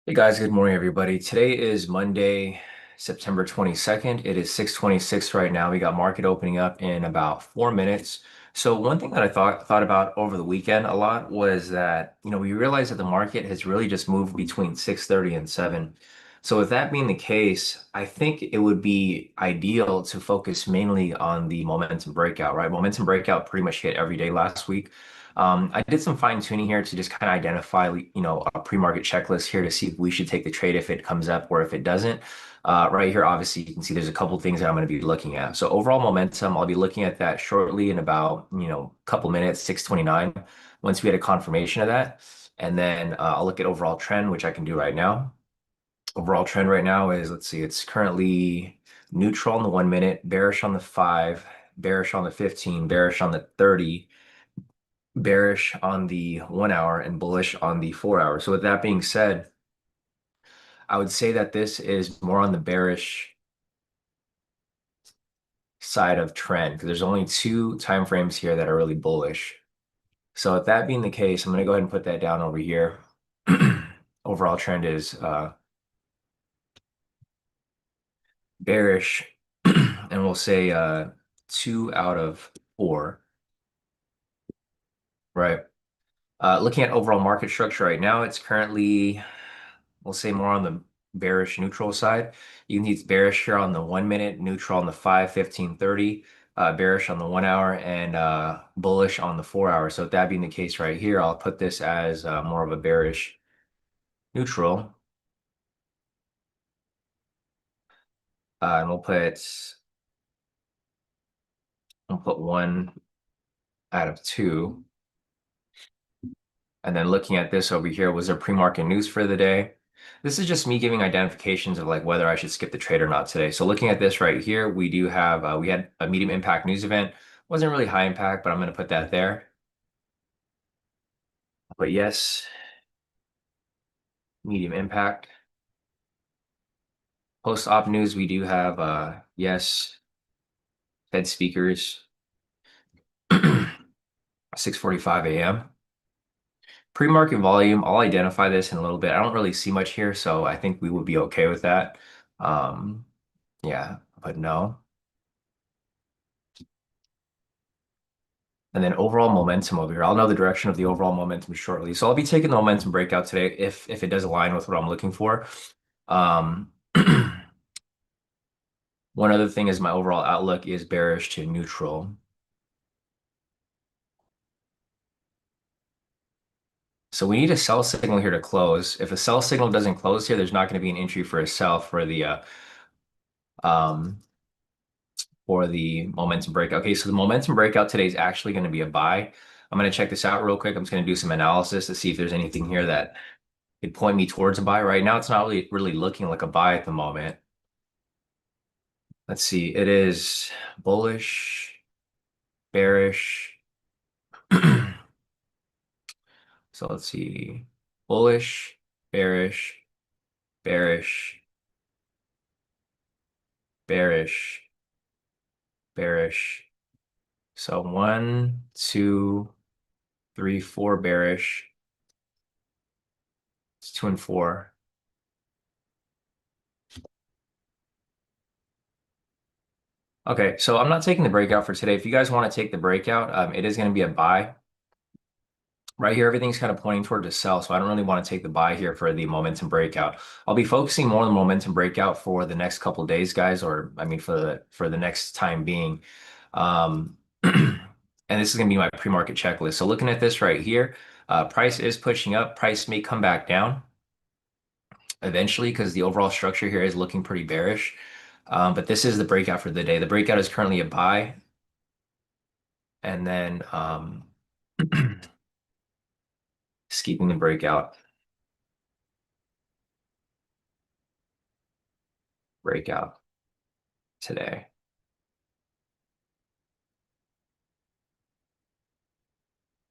Hey guys, good morning everybody. Today is Monday, September 22nd. It is 6:26 right now. We got market opening up in about 4 minutes. So one thing that I thought about over the weekend a lot was that, we realized that the market has really just moved between 6:30 and 7. So with that being the case, I think it would be ideal to focus mainly on the momentum breakout, right? Momentum breakout pretty much hit every day last week. I did some fine tuning here to just kind of identify, a pre-market checklist here to see if we should take the trade if it comes up or if it doesn't. Right here, obviously, you can see there's a couple things that I'm going to be looking at. So overall momentum, I'll be looking at that shortly in about, a couple minutes, 6:29, once we get a confirmation of that. And then I'll look at overall trend, which I can do right now. Overall trend right now is, let's see, it's currently neutral on the 1 minute, bearish on the 5, bearish on the 15, bearish on the 30, bearish on the 1 hour and bullish on the 4 hour. So with that being said, I would say that this is more on the bearish side of trend because there's only two time frames here that are really bullish. So with that being the case, I'm going to go ahead and put that down over here. Overall trend is bearish, and we'll say 2 out of 4, right? Looking at overall market structure right now, it's currently, we'll say more on the bearish neutral side. You can see it's bearish here on the 1 minute, neutral on the 5, 15, 30, bearish on the 1 hour, and bullish on the 4 hour. So with that being the case right here, I'll put this as more of a bearish neutral. And we'll put 1 out of 2. And then looking at this over here, was there pre-market news for the day? This is just me giving identifications of like whether I should skip the trade or not today. So looking at this right here, we do have we had a medium impact news event. Wasn't really high impact, but I'm going to put that there. But yes, medium impact. Post-op news, we do have yes, Fed speakers, 6:45 a.m. Pre-market volume, I'll identify this in a little bit. I don't really see much here, so I think we would be okay with that. Um, yeah, but no. And then overall momentum over here. I'll know the direction of the overall momentum shortly. So I'll be taking the momentum breakout today if it does align with what I'm looking for. Um, one other thing is my overall outlook is bearish to neutral. So we need a sell signal here to close. If a sell signal doesn't close here, there's not going to be an entry for a sell um for the momentum breakout. Okay, so the momentum breakout today is actually going to be a buy. I'm going to check this out real quick. I'm just going to do some analysis to see if there's anything here that could point me towards a buy. Right now, it's not really looking like a buy at the moment. Let's see. It is bullish, bearish. So let's see. Bullish, bearish, bearish, bearish, bearish. So 1, 2, 3, 4 bearish. It's 2 and 4. Okay, so I'm not taking the breakout for today. If you guys want to take the breakout, it is going to be a buy. Right here, everything's kind of pointing toward the sell, so I don't really want to take the buy here for the momentum breakout. I'll be focusing more on the momentum breakout for the next couple days, guys, or I mean for the next time being. And this is going to be my pre-market checklist. So looking at this right here, price is pushing up. Price may come back down eventually because the overall structure here is looking pretty bearish. But this is the breakout for the day. The breakout is currently a buy, and then skipping the breakout today.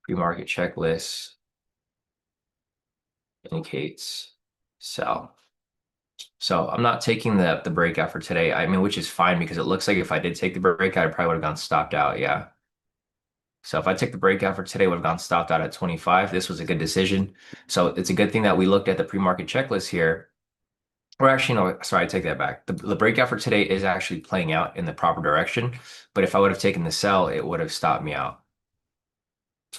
Pre-market checklist indicates sell. So I'm not taking the breakout for today. I mean, which is fine because it looks like if I did take the breakout, I probably would have gone stopped out. Yeah. So if I took the breakout for today, would have gone stopped out at 25. This was a good decision. So it's a good thing that we looked at the pre-market checklist here. Or actually, no, sorry, I take that back. The breakout for today is actually playing out in the proper direction. But if I would have taken the sell, it would have stopped me out.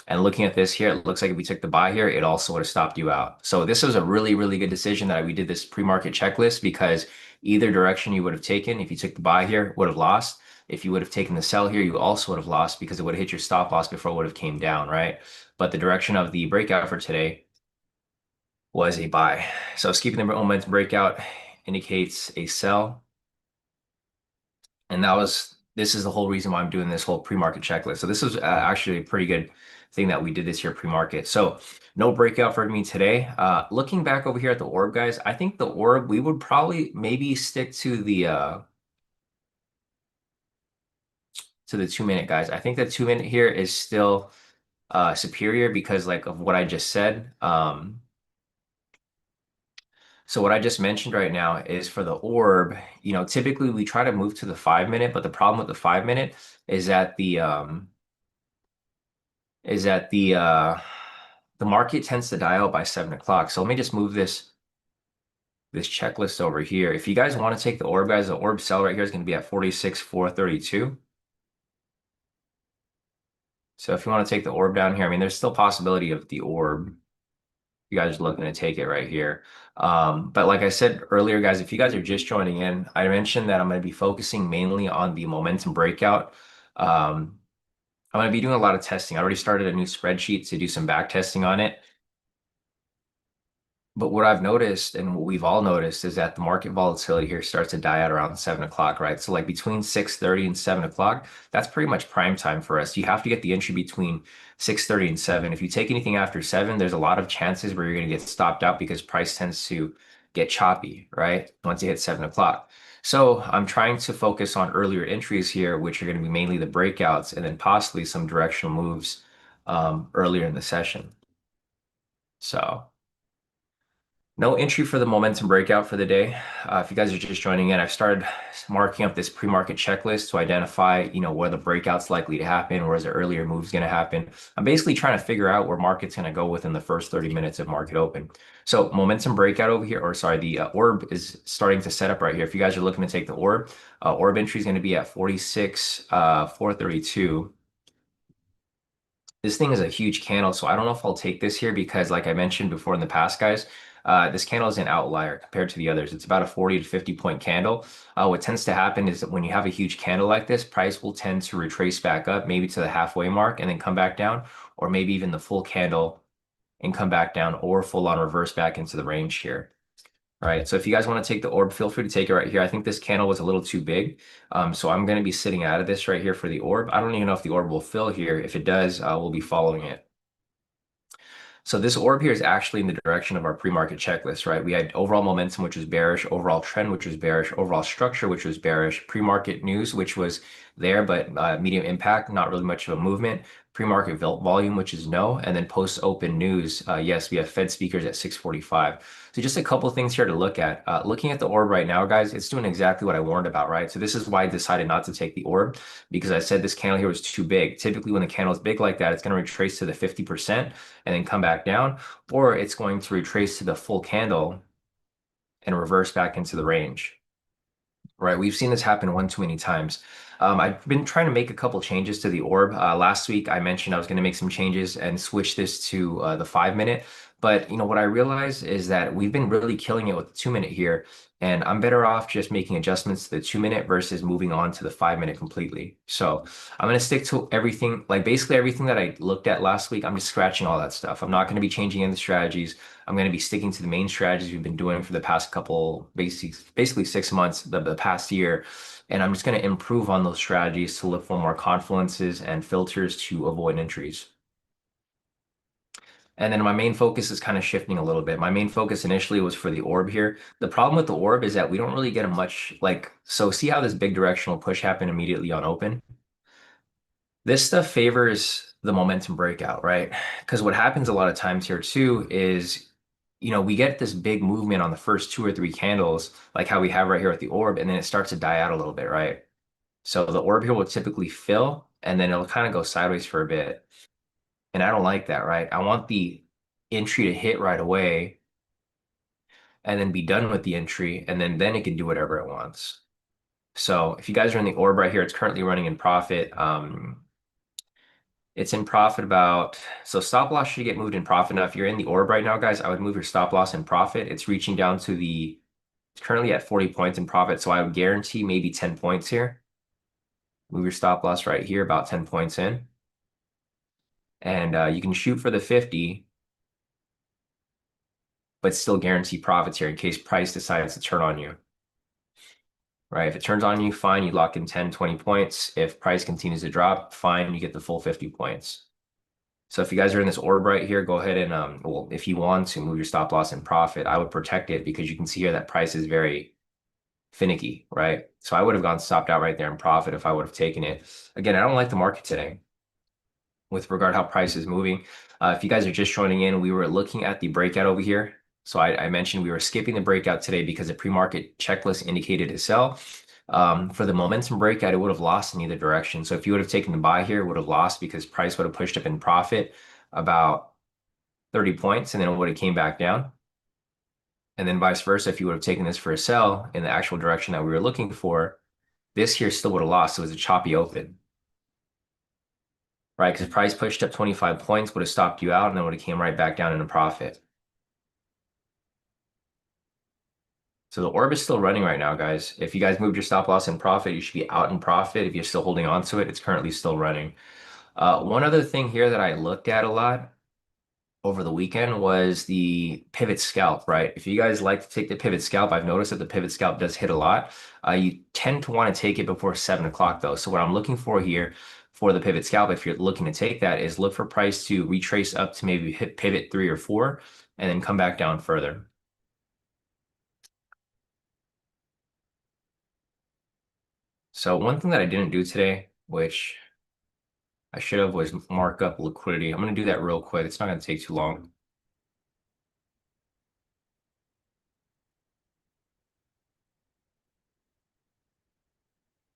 And looking at this here, it looks like if we took the buy here, it also would have stopped you out. So this was a really, really good decision that we did this pre-market checklist because either direction you would have taken, if you took the buy here, would have lost. If you would have taken the sell here, you also would have lost because it would have hit your stop loss before it would have came down, right? But the direction of the breakout for today was a buy. So skipping the momentum breakout indicates a sell. And this is the whole reason why I'm doing this whole pre-market checklist. So this is actually a pretty good thing that we did this here pre-market. So no breakout for me today. Looking back over here at the orb, guys, I think the orb, we would probably maybe stick to the 2 minute, guys. I think the 2 minute here is still superior because like of what I just said. So what I just mentioned right now is for the orb, typically we try to move to the 5 minute, but the problem with the 5 minute is that the market tends to die out by 7 o'clock. So let me just move this checklist over here. If you guys want to take the orb, guys, the orb sell right here is going to be at 46,432. So if you want to take the orb down here, I mean, there's still possibility of the orb. You guys are looking to take it right here. But like I said earlier, guys, if you guys are just joining in, I mentioned that I'm going to be focusing mainly on the momentum breakout. I'm going to be doing a lot of testing. I already started a new spreadsheet to do some back testing on it. But what I've noticed and what we've all noticed is that the market volatility here starts to die out around 7 o'clock, right? So like between 6:30 and 7 o'clock, that's pretty much prime time for us. You have to get the entry between 6:30 and 7. If you take anything after 7, there's a lot of chances where you're going to get stopped out because price tends to get choppy, right? Once you hit 7 o'clock. So I'm trying to focus on earlier entries here, which are going to be mainly the breakouts and then possibly some directional moves earlier in the session. So. No entry for the momentum breakout for the day. If you guys are just joining in, I've started marking up this pre-market checklist to identify, where the breakout's likely to happen, where's the earlier move's going to happen. I'm basically trying to figure out where market's going to go within the first 30 minutes of market open. So momentum breakout over here, or sorry, the orb is starting to set up right here. If you guys are looking to take the orb entry is going to be at 46, 432. This thing is a huge candle, so I don't know if I'll take this here because, like I mentioned before in the past, guys, this candle is an outlier compared to the others. It's about a 40 to 50 point candle. What tends to happen is that when you have a huge candle like this, price will tend to retrace back up, maybe to the halfway mark and then come back down, or maybe even the full candle and come back down, or full on reverse back into the range here. All right, so if you guys want to take the orb, feel free to take it right here. I think this candle was a little too big. So I'm going to be sitting out of this right here for the orb. I don't even know if the orb will fill here. If it does, we'll be following it. So this orb here is actually in the direction of our pre-market checklist, right? We had overall momentum, which was bearish, overall trend, which was bearish, overall structure, which was bearish, pre-market news, which was there, but medium impact, not really much of a movement, pre-market volume, which is no, and then post-open news, yes, we have Fed speakers at 6:45. So just a couple things here to look at. Looking at the orb right now, guys, it's doing exactly what I warned about, right? So this is why I decided not to take the orb, because I said this candle here was too big. Typically, when the candle is big like that, it's going to retrace to the 50% and then come back down, or it's going to retrace to the full candle and reverse back into the range. Right, we've seen this happen one too many times. I've been trying to make a couple changes to the orb. Last week, I mentioned I was going to make some changes and switch this to the 5 minute. But what I realized is that we've been really killing it with the 2 minute here, and I'm better off just making adjustments to the 2 minute versus moving on to the 5 minute completely. So I'm going to stick to everything, like basically everything that I looked at last week. I'm just scratching all that stuff. I'm not going to be changing any of the strategies. I'm going to be sticking to the main strategies we've been doing for the past couple, basically 6 months, the past year. And I'm just going to improve on those strategies to look for more confluences and filters to avoid entries. And then my main focus is kind of shifting a little bit. My main focus initially was for the orb here. The problem with the orb is that we don't really get a much so see how this big directional push happened immediately on open? This stuff favors the momentum breakout, right? Because what happens a lot of times here too is, we get this big movement on the first two or three candles, like how we have right here with the orb, and then it starts to die out a little bit, right? So the orb here will typically fill, and then it'll kind of go sideways for a bit. And I don't like that, right? I want the entry to hit right away and then be done with the entry, and then it can do whatever it wants. So if you guys are in the orb right here, it's currently running in profit. It's in profit about, so stop loss should get moved in profit. Now, if you're in the orb right now, guys, I would move your stop loss in profit. It's reaching down to it's currently at 40 points in profit. So I would guarantee maybe 10 points here. Move your stop loss right here, about 10 points in. And you can shoot for the 50, but still guarantee profits here in case price decides to turn on you, right? If it turns on you, fine, you lock in 10, 20 points. If price continues to drop, fine, you get the full 50 points. So if you guys are in this orb right here, go ahead and, well, if you want to move your stop loss in profit, I would protect it because you can see here that price is very finicky, right? So I would have gone stopped out right there in profit if I would have taken it. Again, I don't like the market today with regard how price is moving. If you guys are just joining in, we were looking at the breakout over here. So I mentioned we were skipping the breakout today because the pre-market checklist indicated a sell. For the momentum breakout, it would have lost in either direction. So if you would have taken the buy here, it would have lost because price would have pushed up in profit about 30 points and then it would have came back down. And then vice versa, if you would have taken this for a sell in the actual direction that we were looking for, this here still would have lost. So it was a choppy open, right? Because price pushed up 25 points, would have stopped you out and then would have came right back down in a profit. So the orb is still running right now, guys. If you guys moved your stop loss in profit, you should be out in profit. If you're still holding on to it, it's currently still running. One other thing here that I looked at a lot over the weekend was the pivot scalp, right? If you guys like to take the pivot scalp, I've noticed that the pivot scalp does hit a lot. You tend to want to take it before 7 o'clock though. So what I'm looking for here for the pivot scalp, if you're looking to take that, is look for price to retrace up to maybe hit pivot 3 or 4 and then come back down further. So one thing that I didn't do today, which I should have, was mark up liquidity. I'm going to do that real quick. It's not going to take too long.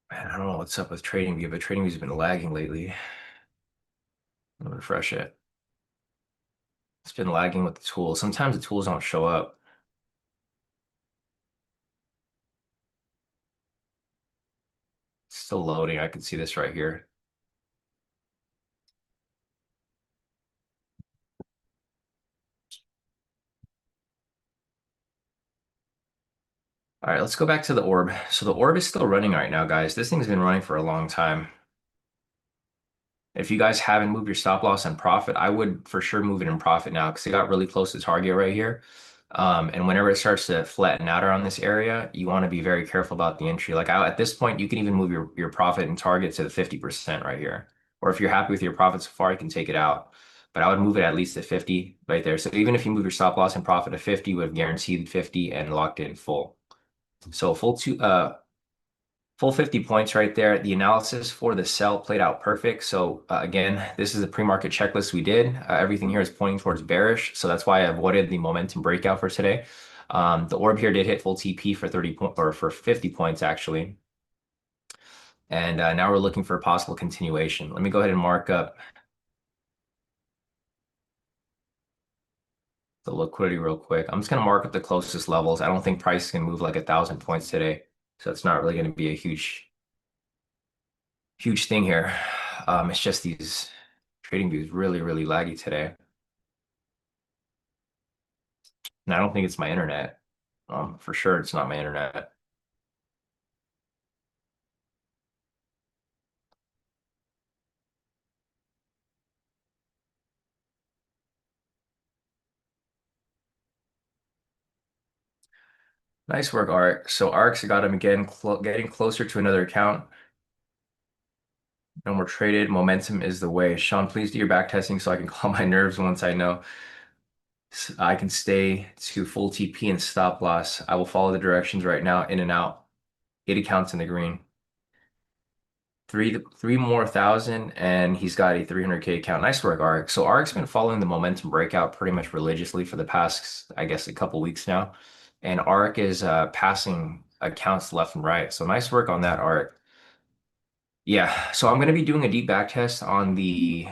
Man, I don't know what's up with TradingView, but TradingView's been lagging lately. Let me refresh it. It's been lagging with the tools. Sometimes the tools don't show up. It's still loading. I can see this right here. All right, let's go back to the orb. So the orb is still running right now, guys. This thing's been running for a long time. If you guys haven't moved your stop loss and profit, I would for sure move it in profit now because it got really close to target right here. And whenever it starts to flatten out around this area, you want to be very careful about the entry. Like at this point, you can even move your profit and target to the 50% right here. Or if you're happy with your profit so far, you can take it out. But I would move it at least to 50 right there. So even if you move your stop loss and profit to 50, you would have guaranteed 50 and locked in full. So full 50 points right there. The analysis for the sell played out perfect. So again, this is a pre-market checklist we did. Everything here is pointing towards bearish. So that's why I avoided the momentum breakout for today. The orb here did hit full TP for 30 point or for 50 points actually. And now we're looking for a possible continuation. Let me go ahead and mark up the liquidity real quick. I'm just going to mark up the closest levels. I don't think price can move like 1,000 points today. So it's not really going to be a huge thing here. It's just these TradingView is really, really laggy today. And I don't think it's my internet. For sure, it's not my internet. Nice work, Ark. So Ark's got him again, getting closer to another account. No more traded. Momentum is the way. Sean, please do your back testing so I can calm my nerves once I know I can stay to full TP and stop loss. I will follow the directions right now, in and out. 8 accounts in the green. Three more thousand, and he's got a 300K account. Nice work, Ark. So Ark's been following the momentum breakout pretty much religiously for the past, I guess, a couple weeks now. And Ark is passing accounts left and right. So nice work on that, Ark. Yeah, so I'm going to be doing a deep back test on the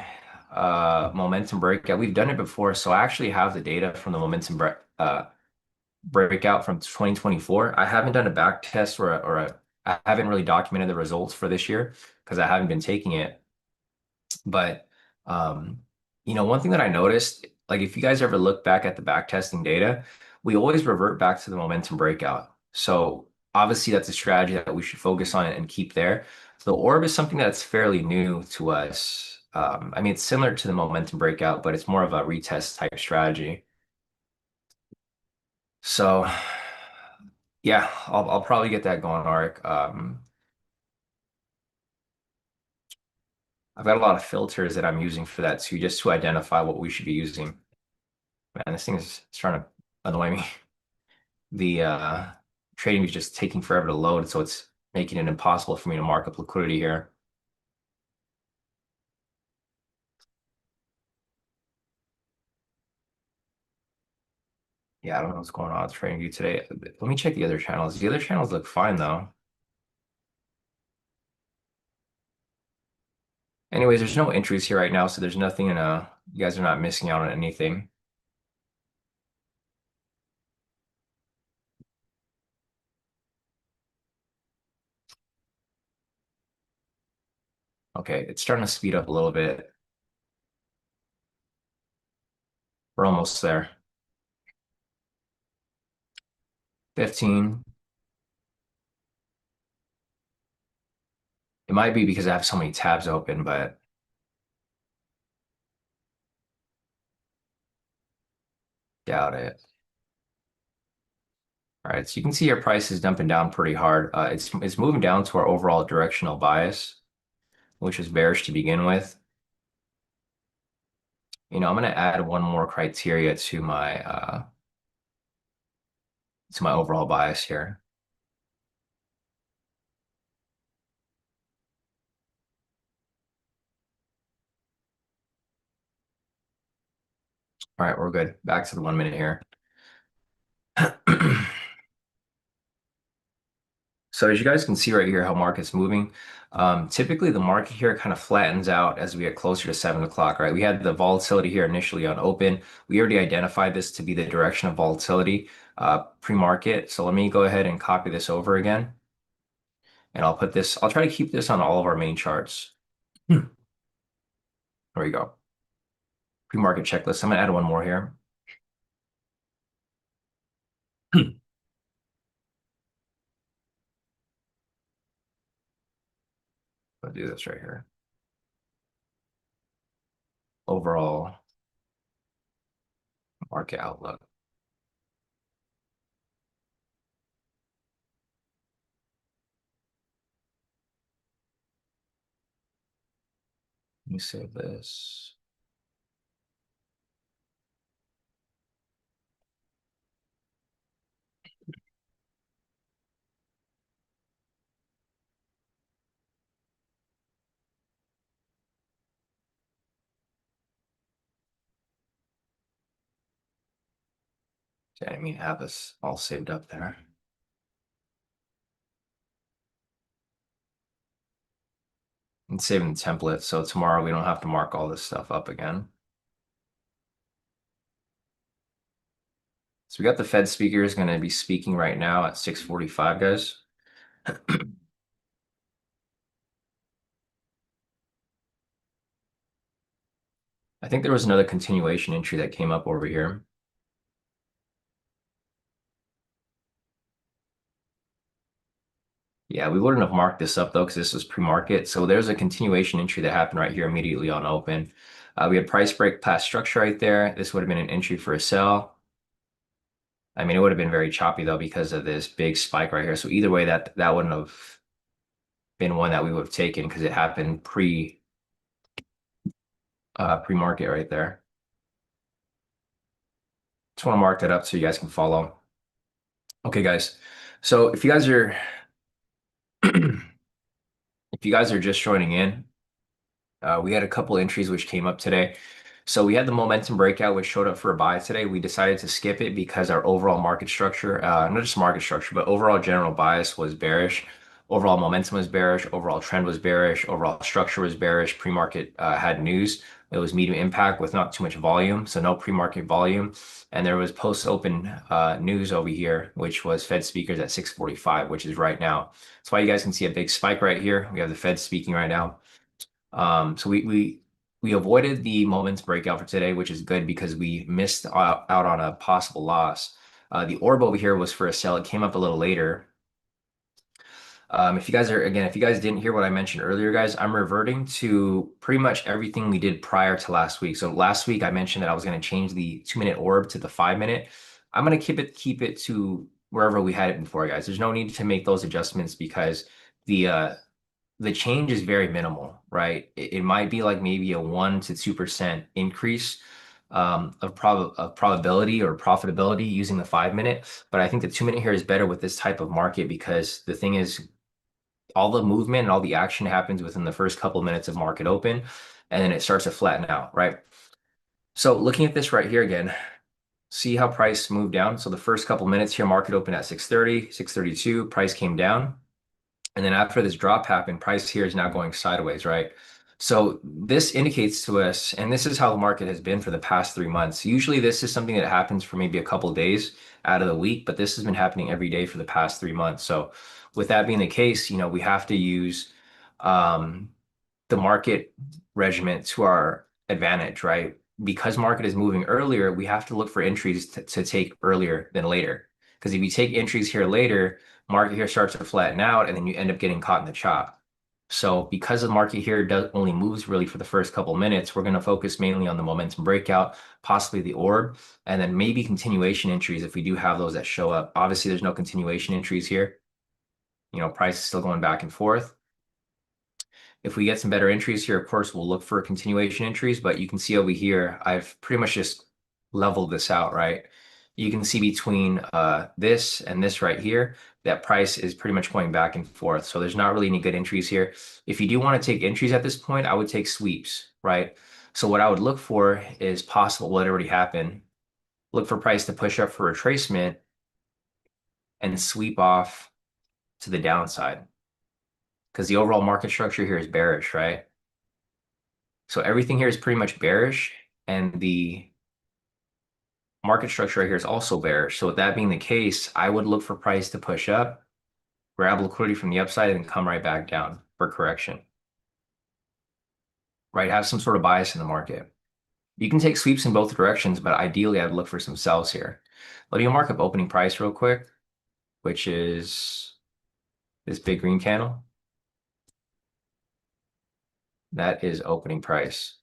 momentum breakout. We've done it before, so I actually have the data from the breakout from 2024. I haven't done a back test I haven't really documented the results for this year because I haven't been taking it. But um, one thing that I noticed, like if you guys ever look back at the back testing data, we always revert back to the momentum breakout. So obviously that's a strategy that we should focus on and keep there. The orb is something that's fairly new to us. I mean, it's similar to the momentum breakout, but it's more of a retest type strategy. So yeah, I'll probably get that going, Arc. I've got a lot of filters that I'm using for that too, just to identify what we should be using. Man, this thing is it's trying to annoy me. The trading is just taking forever to load, so it's making it impossible for me to mark up liquidity here. Yeah, I don't know what's going on with TradingView today. Let me check the other channels. The other channels look fine though. Anyways, there's no entries here right now, so there's nothing you guys are not missing out on anything. Okay, it's starting to speed up a little bit. We're almost there. 15. It might be because I have so many tabs open, but doubt it. All right, so you can see our price is dumping down pretty hard. It's moving down to our overall directional bias, which is bearish to begin with. I'm going to add one more criteria to my overall bias here. All right, we're good. Back to the 1 minute here. So as you guys can see right here, how market's moving. Typically, the market here kind of flattens out as we get closer to 7 o'clock, right? We had the volatility here initially on open. We already identified this to be the direction of volatility pre-market. So let me go ahead and copy this over again. And I'll try to keep this on all of our main charts. There we go. Pre-market checklist. I'm gonna add one more here. I'll do this right here. Overall market outlook. Let me save this. I didn't mean to have this all saved up there. And saving the template so tomorrow we don't have to mark all this stuff up again. So we got the Fed speaker is going to be speaking right now at 6:45, guys. I think there was another continuation entry that came up over here. Yeah, we wouldn't have marked this up though because this was pre-market. So there's a continuation entry that happened right here immediately on open. We had price break past structure right there. This would have been an entry for a sell. I mean, it would have been very choppy though because of this big spike right here. So either way, that wouldn't have been one that we would have taken because it happened pre-market right there. Just want to mark that up so you guys can follow. Okay, guys. So if you guys are just joining in, we had a couple entries which came up today. So we had the momentum breakout, which showed up for a buy today. We decided to skip it because our overall market structure, not just market structure, but overall general bias was bearish. Overall momentum was bearish, overall trend was bearish, overall structure was bearish. Pre-market had news. It was medium impact with not too much volume, so no pre-market volume. And there was post-open news over here, which was Fed speakers at 6:45, which is right now. That's why you guys can see a big spike right here. We have the Fed speaking right now. So we avoided the moments breakout for today, which is good because we missed out on a possible loss. The orb over here was for a sell. It came up a little later. If you guys are, again, if you guys didn't hear what I mentioned earlier, guys, I'm reverting to pretty much everything we did prior to last week. So last week I mentioned that I was going to change the 2-minute orb to the 5-minute. I'm going to keep it to wherever we had it before, guys. There's no need to make those adjustments because the change is very minimal, right? It might be like maybe a 1 to 2% increase of probability or profitability using the 5-minute. But I think the 2-minute here is better with this type of market because the thing is, all the movement and all the action happens within the first couple of minutes of market open, and then it starts to flatten out, right? So looking at this right here again, see how price moved down. So the first couple minutes here, market opened at 6:30, 6:32, price came down. And then after this drop happened, price here is now going sideways, right? So this indicates to us, and this is how the market has been for the past 3 months. Usually this is something that happens for maybe a couple of days out of the week, but this has been happening every day for the past 3 months. So with that being the case, we have to use um, the market regiment to our advantage, right? Because market is moving earlier, we have to look for entries to take earlier than later. Because if you take entries here later, market here starts to flatten out, and then you end up getting caught in the chop. So because the market here does only moves really for the first couple minutes, we're going to focus mainly on the momentum breakout, possibly the orb, and then maybe continuation entries if we do have those that show up. Obviously, there's no continuation entries here. Price is still going back and forth. If we get some better entries here, of course, we'll look for continuation entries, but you can see over here, I've pretty much just leveled this out, right? You can see between this and this right here, that price is pretty much going back and forth. So there's not really any good entries here. If you do want to take entries at this point, I would take sweeps, right? So what I would look for is possible what already happened. Look for price to push up for retracement and sweep off to the downside because the overall market structure here is bearish, right? So everything here is pretty much bearish, and the market structure right here is also bearish. So with that being the case, I would look for price to push up, grab liquidity from the upside, and come right back down for correction. Right? Have some sort of bias in the market. You can take sweeps in both directions, but ideally I'd look for some sells here. Let me mark up opening price real quick, which is this big green candle. That is opening price.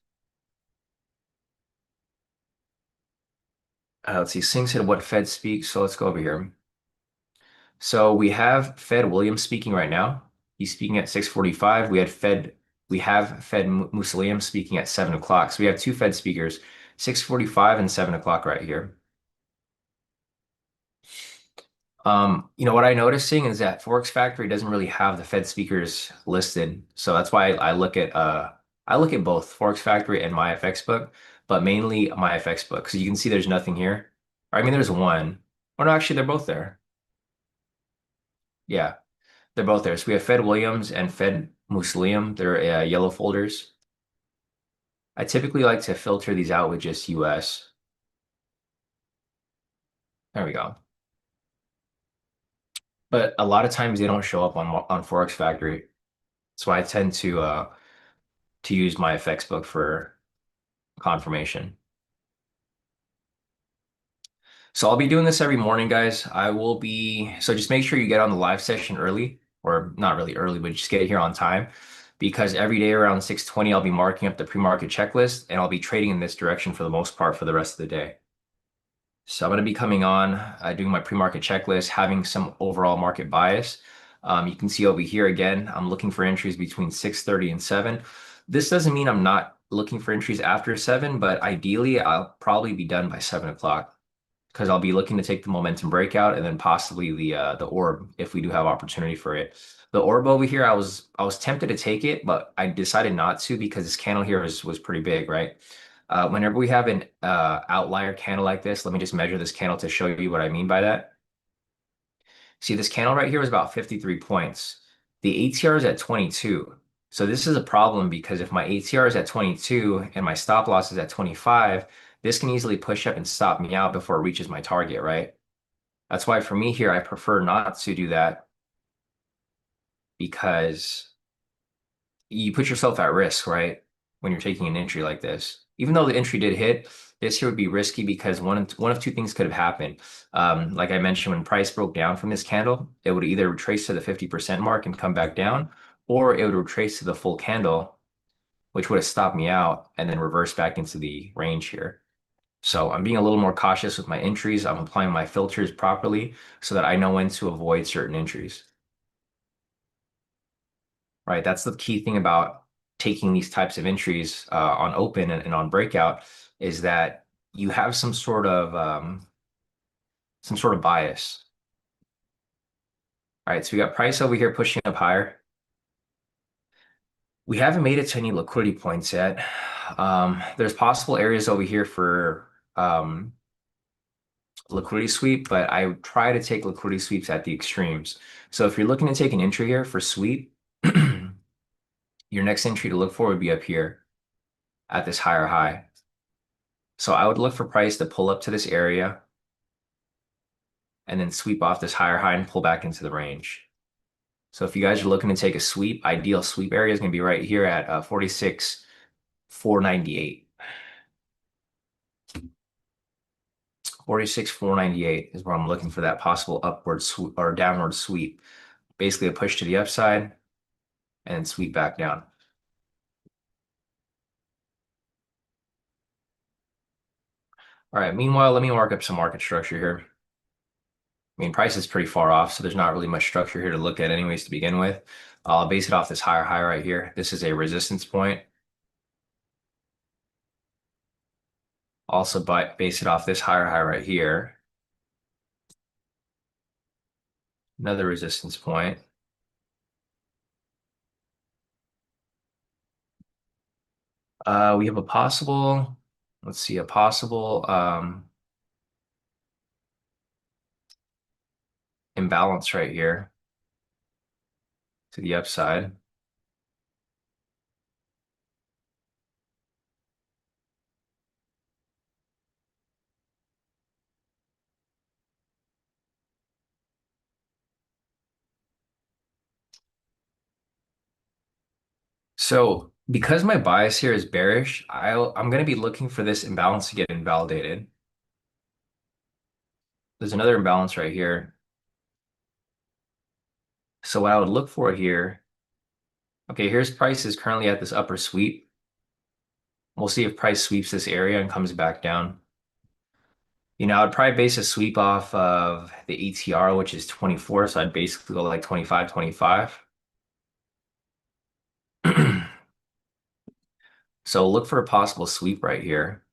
Let's see, Sing said what Fed speaks, so let's go over here. So we have Fed Williams speaking right now. He's speaking at 6:45. We have Fed Musaliam speaking at 7 o'clock. So we have two Fed speakers, 6:45 and 7 o'clock right here. What I'm noticing is that Forex Factory doesn't really have the Fed speakers listed. So that's why I look at both Forex Factory and my FX book, but mainly my FX book. Because you can see there's nothing here. I mean, there's one. Oh no, actually they're both there. Yeah, they're both there. So we have Fed Williams and Fed Muslim. They're yellow folders. I typically like to filter these out with just US. There we go. But a lot of times they don't show up on Forex Factory. So I tend to use my FX book for confirmation. So I'll be doing this every morning, guys. So just make sure you get on the live session early, or not really early, but just get here on time. Because every day around 6:20, I'll be marking up the pre-market checklist and I'll be trading in this direction for the most part for the rest of the day. So I'm going to be coming on, doing my pre-market checklist, having some overall market bias. You can see over here again, I'm looking for entries between 6:30 and 7. This doesn't mean I'm not looking for entries after 7, but ideally I'll probably be done by 7 o'clock because I'll be looking to take the momentum breakout and then possibly the orb if we do have opportunity for it. The orb over here, I was tempted to take it, but I decided not to because this candle here was pretty big, right? Whenever we have an outlier candle like this, let me just measure this candle to show you what I mean by that. See, this candle right here is about 53 points. The ATR is at 22. So this is a problem because if my ATR is at 22 and my stop loss is at 25, this can easily push up and stop me out before it reaches my target, right? That's why for me here, I prefer not to do that because you put yourself at risk, right? When you're taking an entry like this. Even though the entry did hit, this here would be risky because one of two things could have happened. Like I mentioned, when price broke down from this candle, it would either retrace to the 50% mark and come back down, or it would retrace to the full candle, which would have stopped me out and then reverse back into the range here. So I'm being a little more cautious with my entries. I'm applying my filters properly so that I know when to avoid certain entries. Right? That's the key thing about taking these types of entries on open and on breakout is that you have some sort of bias. All right, so we got price over here pushing up higher. We haven't made it to any liquidity points yet. There's possible areas over here for liquidity sweep, but I try to take liquidity sweeps at the extremes. So if you're looking to take an entry here for sweep, your next entry to look for would be up here at this higher high. So I would look for price to pull up to this area and then sweep off this higher high and pull back into the range. So if you guys are looking to take a sweep, ideal sweep area is going to be right here at 46,498. 46,498 is where I'm looking for that possible upward sweep or downward sweep. Basically a push to the upside and sweep back down. All right, meanwhile, let me mark up some market structure here. I mean, price is pretty far off, so there's not really much structure here to look at anyways to begin with. I'll base it off this higher high right here. This is a resistance point. Also base it off this higher high right here. Another resistance point. We have a possible, let's see, a possible imbalance right here to the upside. So because my bias here is bearish, I'm going to be looking for this imbalance to get invalidated. There's another imbalance right here. So what I would look for here, okay, here's price is currently at this upper sweep. We'll see if price sweeps this area and comes back down. You know, I'd probably base a sweep off of the ATR, which is 24. So I'd basically go like 25, 25. So look for a possible sweep right here,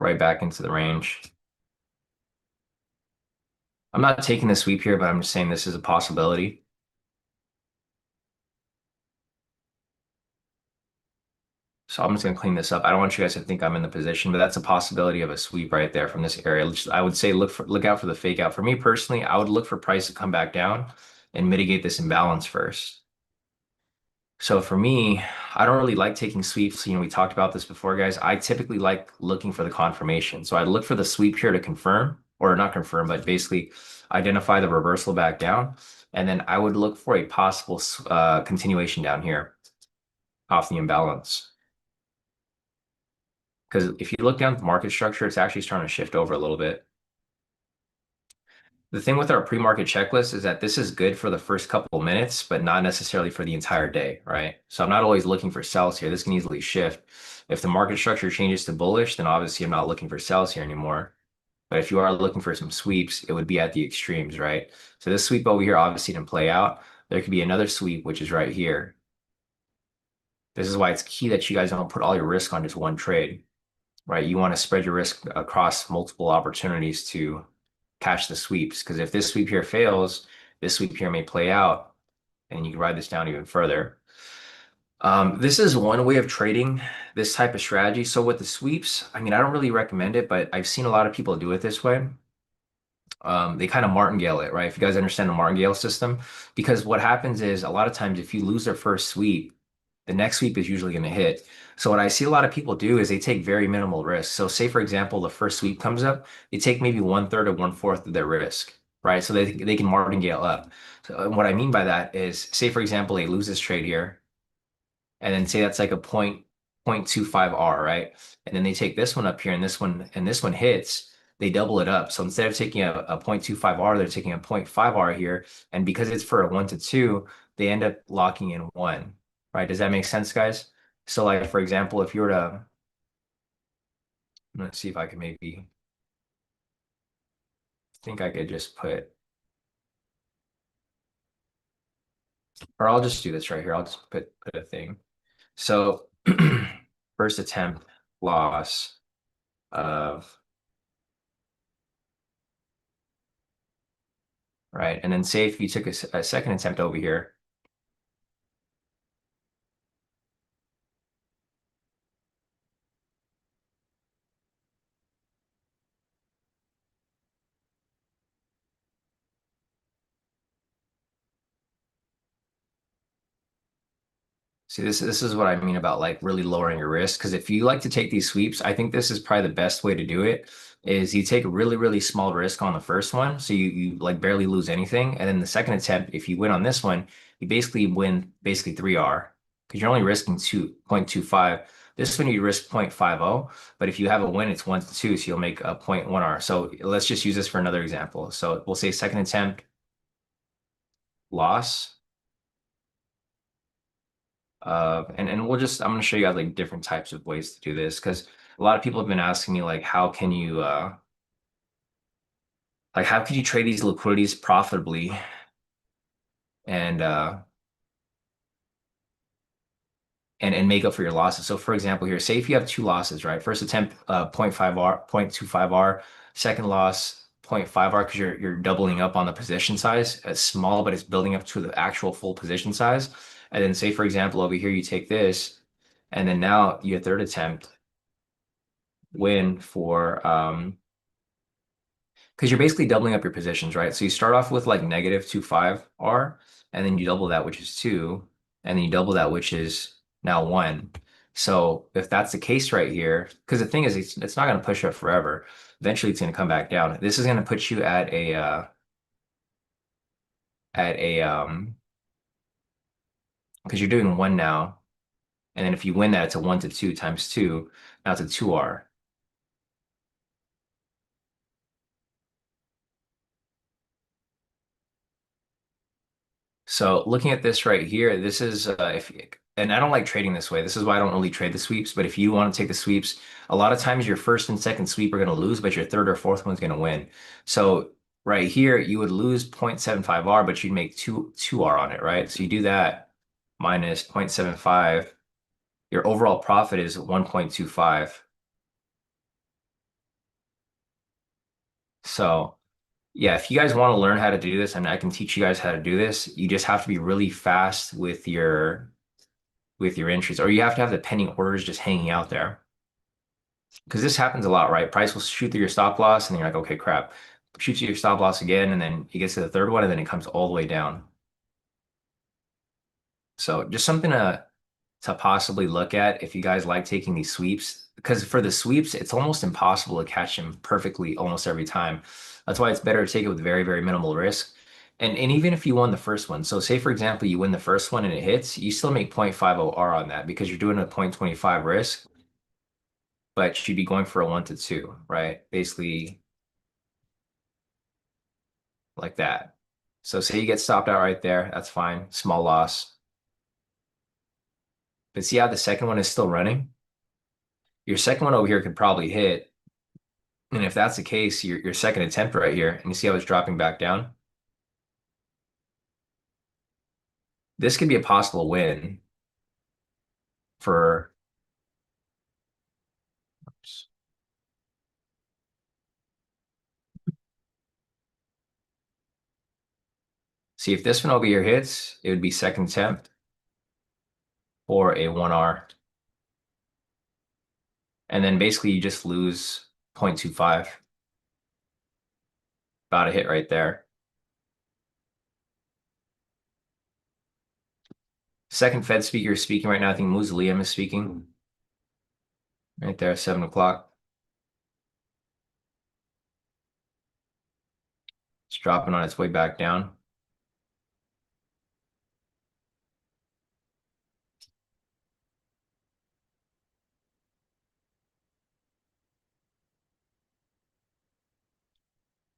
right back into the range. I'm not taking the sweep here, but I'm just saying this is a possibility. So I'm just going to clean this up. I don't want you guys to think I'm in the position, but that's a possibility of a sweep right there from this area. I would say look out for the fake out. For me personally, I would look for price to come back down and mitigate this imbalance first. So for me, I don't really like taking sweeps. You know, we talked about this before, guys. I typically like looking for the confirmation. So I'd look for the sweep here to confirm, or not confirm, but basically identify the reversal back down. And then I would look for a possible continuation down here off the imbalance. Because if you look down at the market structure, it's actually starting to shift over a little bit. The thing with our pre-market checklist is that this is good for the first couple of minutes, but not necessarily for the entire day, right? So I'm not always looking for sells here. This can easily shift. If the market structure changes to bullish, then obviously I'm not looking for sells here anymore. But if you are looking for some sweeps, it would be at the extremes, right? So this sweep over here obviously didn't play out. There could be another sweep, which is right here. This is why it's key that you guys don't put all your risk on just one trade, right? You want to spread your risk across multiple opportunities to catch the sweeps. Because if this sweep here fails, this sweep here may play out and you can ride this down even further. This is one way of trading this type of strategy. So with the sweeps, I mean, I don't really recommend it, but I've seen a lot of people do it this way. They kind of martingale it, right? If you guys understand the martingale system, because what happens is a lot of times if you lose their first sweep, the next sweep is usually going to hit. So what I see a lot of people do is they take very minimal risk. So say for example, the first sweep comes up, they take maybe one third or one fourth of their risk, right? So they can martingale up. So what I mean by that is, say for example, they lose this trade here and then say that's like a point 0.25 R, right? And then they take this one up here and this one hits, they double it up. So instead of taking a 0.25 R, they're taking a zero point 0.5 R here. And because it's for a 1 to 2, they end up locking in one, right? Does that make sense, guys? So like for example, if you were to, let's see if I can maybe think I could just put, or I'll just do this right here. I'll just put a thing. So first attempt loss of, right? And then say if you took a second attempt over here, see, this is what I mean about like really lowering your risk. Because if you like to take these sweeps, I think this is probably the best way to do it. Is you take a really, really small risk on the first one, so you like barely lose anything, and then the second attempt, if you win on this one, you basically win basically 3R because you're only risking 2.25. This one you risk 0.50, but if you have a win, it's 1 to 2, so you'll make a 0.1R. So let's just use this for another example. So we'll say second attempt loss. And we'll just I'm going to show you guys like different types of ways to do this because a lot of people have been asking me like how can you like how could you trade these liquidities profitably and and make up for your losses. So for example here, say if you have two losses, right? First attempt 0.5 R, 0.25 R, second loss 0.5 R because you're doubling up on the position size. It's small, but it's building up to the actual full position size. And then say for example over here you take this and then now your third attempt win for because you're basically doubling up your positions, right? So you start off with like negative 2.5 R, and then you double that, which is 2, and then you double that, which is now 1. So if that's the case right here, because the thing is, it's not going to push up forever. Eventually, it's going to come back down. This is going to put you at a because you're doing 1 now, and then if you win that, it's a 1 to 2 times 2. Now it's a 2R. So looking at this right here, this is if and I don't like trading this way. This is why I don't really trade the sweeps. But if you want to take the sweeps, a lot of times your first and second sweep are going to lose, but your third or fourth one's going to win. So right here, you would lose 0.75 R, but you'd make 2R on it, right? So you do that minus 0.75. Your overall profit is 1.25. So yeah, if you guys want to learn how to do this, and I can teach you guys how to do this, you just have to be really fast with your entries, or you have to have the pending orders just hanging out there. Because this happens a lot, right? Price will shoot through your stop loss, and then you're like, okay, crap. Shoots you your stop loss again, and then it gets to the third one, and then it comes all the way down. So just something to possibly look at if you guys like taking these sweeps. Because for the sweeps, it's almost impossible to catch them perfectly almost every time. That's why it's better to take it with very, very minimal risk. And even if you won the first one, so say for example, you win the first one and it hits, you still make 0.50 R on that because you're doing a 0.25 risk, but you'd be going for a 1 to 2, right? Basically like that. So say you get stopped out right there, that's fine, small loss. But see how the second one is still running? Your second one over here could probably hit. And if that's the case, your second attempt right here, and you see how it's dropping back down? This could be a possible win for, see if this one over here hits, it would be second attempt or a 1R. And then basically you just lose 0.25. About a hit right there. Second Fed speaker is speaking right now. I think Liam is speaking right there at 7 o'clock. It's dropping on its way back down.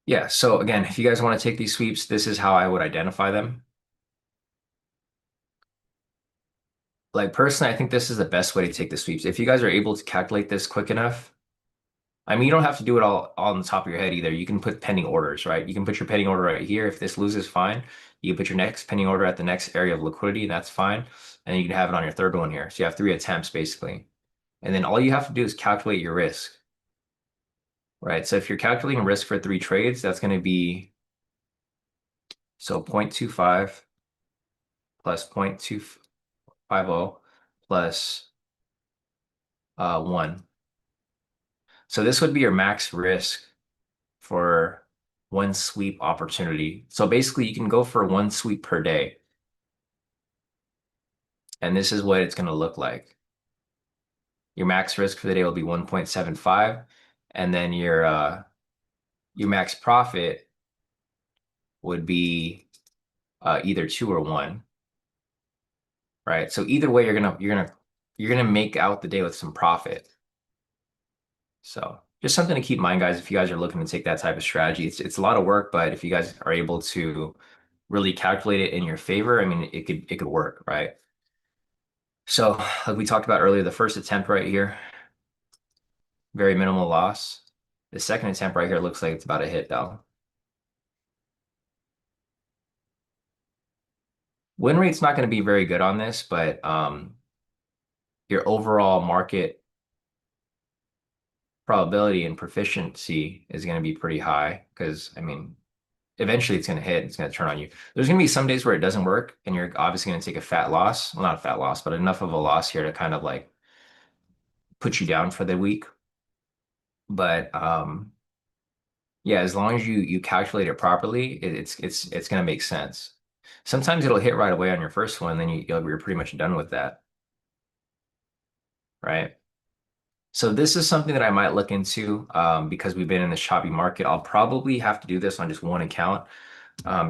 Yeah, so again, if you guys want to take these sweeps, this is how I would identify them. Like personally, I think this is the best way to take the sweeps. If you guys are able to calculate this quick enough, I mean, you don't have to do it all on the top of your head either. You can put pending orders, right? You can put your pending order right here. If this loses, fine. You can put your next pending order at the next area of liquidity, and that's fine. And you can have it on your third one here. So you have three attempts basically. And then all you have to do is calculate your risk, right? So if you're calculating risk for three trades, that's going to be so 0.25 plus 0.250 plus 1. So this would be your max risk for one sweep opportunity. So basically, you can go for one sweep per day. And this is what it's going to look like. Your max risk for the day will be 1.75. And then your max profit would be either 2 or 1. Right? So either way, you're gonna make out the day with some profit. So just something to keep in mind, guys, if you guys are looking to take that type of strategy. It's a lot of work, but if you guys are able to really calculate it in your favor, I mean, it could work, right? So like we talked about earlier, the first attempt right here, very minimal loss. The second attempt right here looks like it's about a hit though. Win rate's not going to be very good on this, but your overall market probability and proficiency is going to be pretty high because, I mean, eventually it's going to hit, it's going to turn on you. There's going to be some days where it doesn't work and you're obviously going to take a fat loss. Well, not a fat loss, but enough of a loss here to kind of like put you down for the week. But yeah, as long as you calculate it properly, it's going to make sense. Sometimes it'll hit right away on your first one, then you're pretty much done with that, right? So this is something that I might look into because we've been in this choppy market. I'll probably have to do this on just one account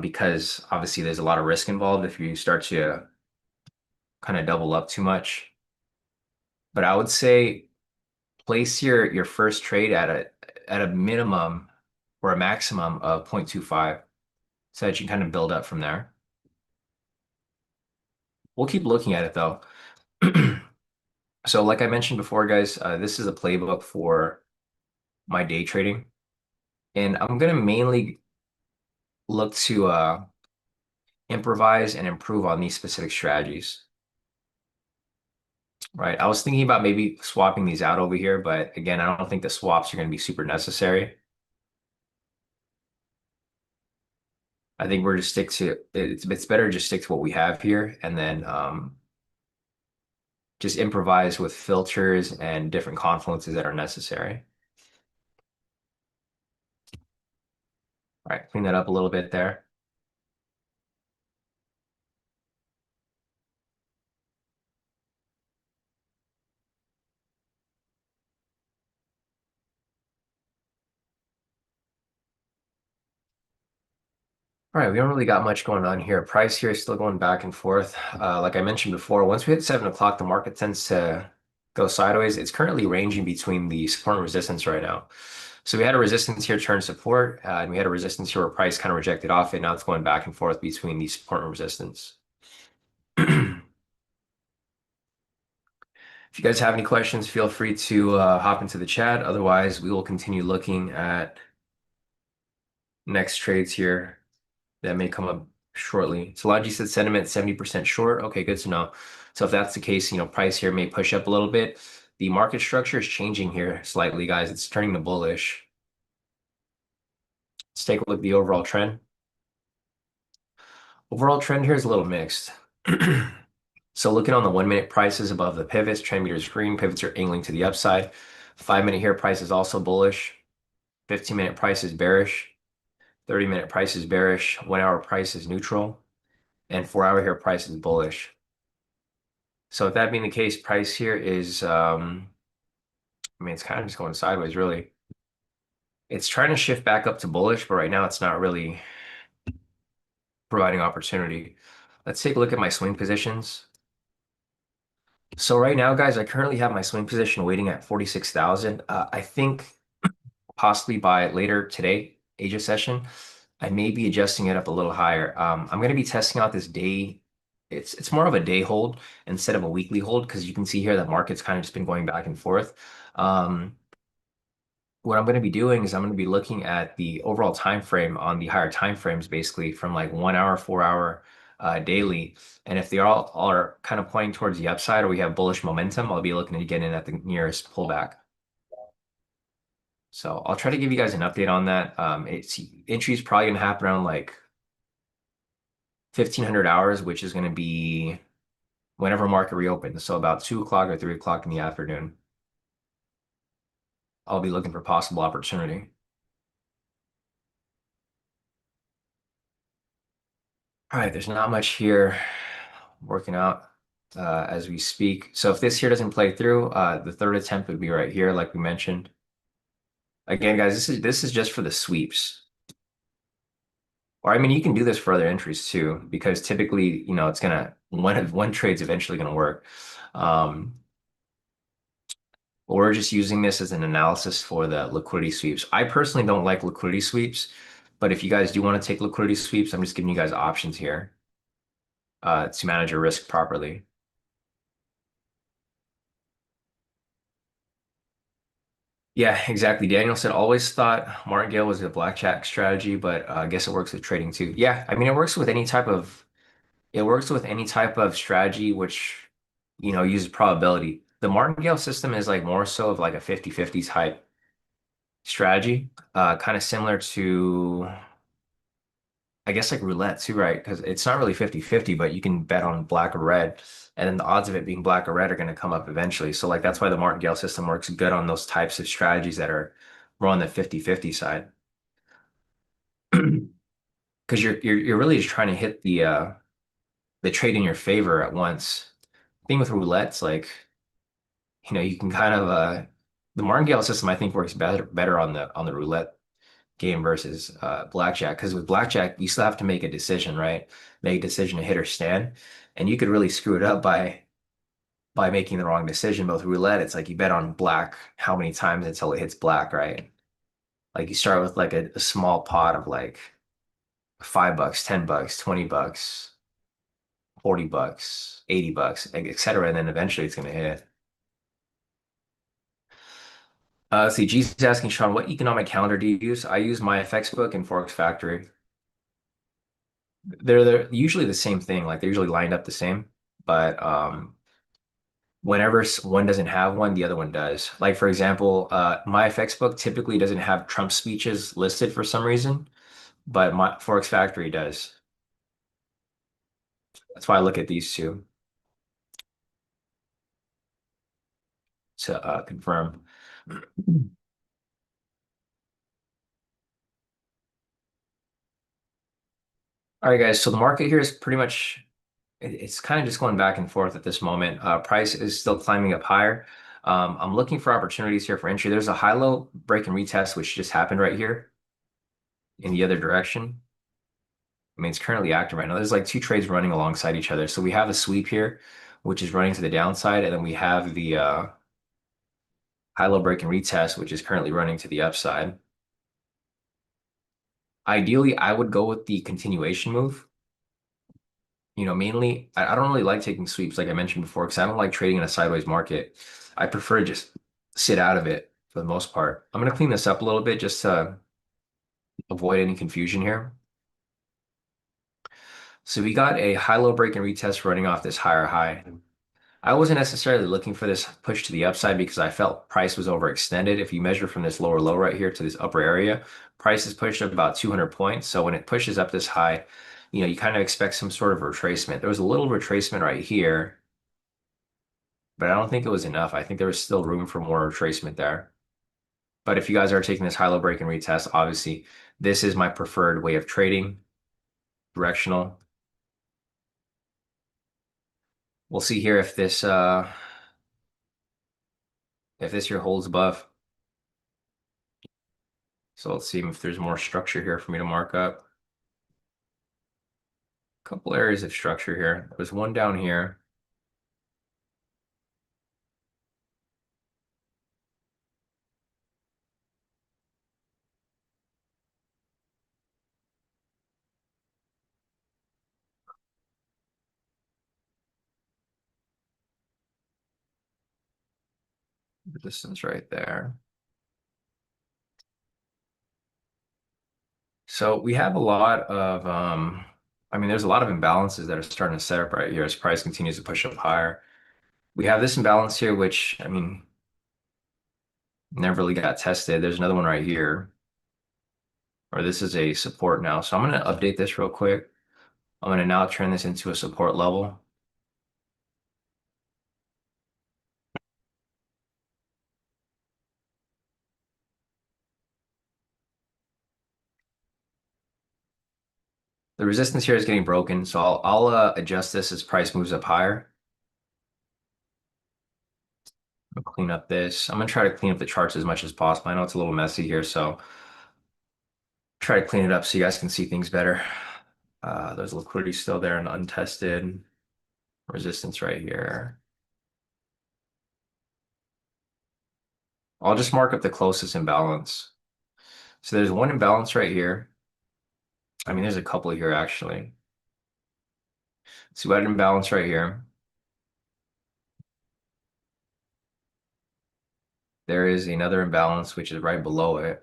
because obviously there's a lot of risk involved if you start to kind of double up too much. But I would say place your first trade at a minimum or a maximum of 0.25 so that you kind of build up from there. We'll keep looking at it though. So like I mentioned before, guys, this is a playbook for my day trading. And I'm going to mainly look to improvise and improve on these specific strategies, right? I was thinking about maybe swapping these out over here, but again, I don't think the swaps are going to be super necessary. I think we're just stick to it's better to just stick to what we have here and then just improvise with filters and different confluences that are necessary. All right, clean that up a little bit there. All right, we don't really got much going on here. Price here is still going back and forth. Like I mentioned before, once we hit 7 o'clock, the market tends to go sideways. It's currently ranging between the support and resistance right now. So we had a resistance here turn support, and we had a resistance here where price kind of rejected off it. Now it's going back and forth between the support and resistance. If you guys have any questions, feel free to hop into the chat. Otherwise, we will continue looking at next trades here that may come up shortly. Salaji said sentiment 70% short. Okay, good to know. So if that's the case, price here may push up a little bit. The market structure is changing here slightly, guys. It's turning to bullish. Let's take a look at the overall trend. Overall trend here is a little mixed. So looking on the 1 minute prices above the pivots, trend meter is green, pivots are angling to the upside. 5 minute here price is also bullish. 15 minute price is bearish. 30-minute price is bearish, 1 hour price is neutral, and 4 hour here price is bullish. So with that being the case, price here is, I mean, it's kind of just going sideways, really. It's trying to shift back up to bullish, but right now it's not really providing opportunity. Let's take a look at my swing positions. So right now, guys, I currently have my swing position waiting at 46,000. I think possibly by later today, Asia session, I may be adjusting it up a little higher. I'm going to be testing out this day. It's more of a day hold instead of a weekly hold because you can see here that market's kind of just been going back and forth. Um, what I'm going to be doing is I'm going to be looking at the overall time frame on the higher time frames, basically from like 1 hour, 4 hour daily. And if they all are kind of pointing towards the upside or we have bullish momentum, I'll be looking to get in at the nearest pullback. So I'll try to give you guys an update on that. It's entry is probably going to happen around like 1500 hours, which is going to be whenever market reopens. So about 2 o'clock or 3 o'clock in the afternoon. I'll be looking for possible opportunity. All right, there's not much here working out as we speak. So if this here doesn't play through, the third attempt would be right here, like we mentioned. Again, guys, this is just for the sweeps. Or I mean, you can do this for other entries too, because typically, it's gonna one trade's eventually gonna work. Um, we're just using this as an analysis for the liquidity sweeps. I personally don't like liquidity sweeps, but if you guys do want to take liquidity sweeps, I'm just giving you guys options here to manage your risk properly. Yeah, exactly. Daniel said always thought martingale was a blackjack strategy, but I guess it works with trading too. Yeah, I mean it works with any type of strategy which uses probability. The martingale system is like more so of like a 50-50 type strategy, kind of similar to I guess like roulette too, right? Because it's not really 50-50, but you can bet on black or red, and then the odds of it being black or red are going to come up eventually. So like that's why the martingale system works good on those types of strategies that are more on the 50-50 side. Because you're really just trying to hit the trade in your favor at once. Thing with roulette's like, you can kind of the martingale system I think works better on the roulette game versus blackjack. Because with blackjack, you still have to make a decision, right? Make a decision to hit or stand, and you could really screw it up by making the wrong decision. But with roulette, it's like you bet on black how many times until it hits black, right? Like you start with like a small pot of like $5, $10, $20, $40, $80, etc. And then eventually it's gonna hit. Let's see, G's asking Sean, what economic calendar do you use? I use my FX book and Forex Factory. They're usually the same thing, like they're usually lined up the same, but whenever one doesn't have one, the other one does. Like for example, my FX book typically doesn't have Trump speeches listed for some reason, but my Forex Factory does. That's why I look at these two to confirm. All right, guys. So the market here is pretty much it's kind of just going back and forth at this moment. Price is still climbing up higher. I'm looking for opportunities here for entry. There's a high-low break and retest which just happened right here in the other direction. I mean, it's currently active right now. There's like two trades running alongside each other. So we have a sweep here, which is running to the downside, and then we have the high-low break and retest, which is currently running to the upside. Ideally, I would go with the continuation move. Mainly, I don't really like taking sweeps, like I mentioned before, because I don't like trading in a sideways market. I prefer to just sit out of it for the most part. I'm going to clean this up a little bit just to avoid any confusion here. So we got a high-low break and retest running off this higher high. I wasn't necessarily looking for this push to the upside because I felt price was overextended. If you measure from this lower low right here to this upper area, price is pushed up about 200 points. So when it pushes up this high, you kind of expect some sort of retracement. There was a little retracement right here, but I don't think it was enough. I think there was still room for more retracement there. But if you guys are taking this high-low break and retest, obviously this is my preferred way of trading, directional. We'll see here if this here holds above. So let's see if there's more structure here for me to mark up. A couple areas of structure here. There's one down here. Resistance right there. So we have a lot of I mean, there's a lot of imbalances that are starting to set up right here as price continues to push up higher. We have this imbalance here, which I mean, never really got tested. There's another one right here, or this is a support now. So I'm going to update this real quick. I'm going to now turn this into a support level. The resistance here is getting broken, so I'll adjust this as price moves up higher. I'll clean up this. I'm going to try to clean up the charts as much as possible. I know it's a little messy here, so try to clean it up so you guys can see things better. There's liquidity still there and untested. Resistance right here. I'll just mark up the closest imbalance. So there's one imbalance right here. I mean, there's a couple here actually. So we had an imbalance right here. There is another imbalance, which is right below it.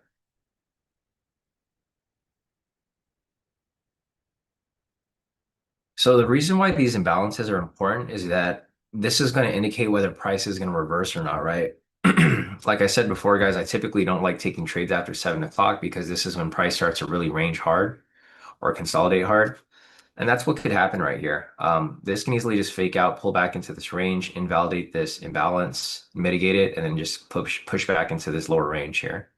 So the reason why these imbalances are important is that this is going to indicate whether price is going to reverse or not, right? Like I said before, guys, I typically don't like taking trades after 7 o'clock because this is when price starts to really range hard or consolidate hard. And that's what could happen right here. This can easily just fake out, pull back into this range, invalidate this imbalance, mitigate it, and then just push back into this lower range here.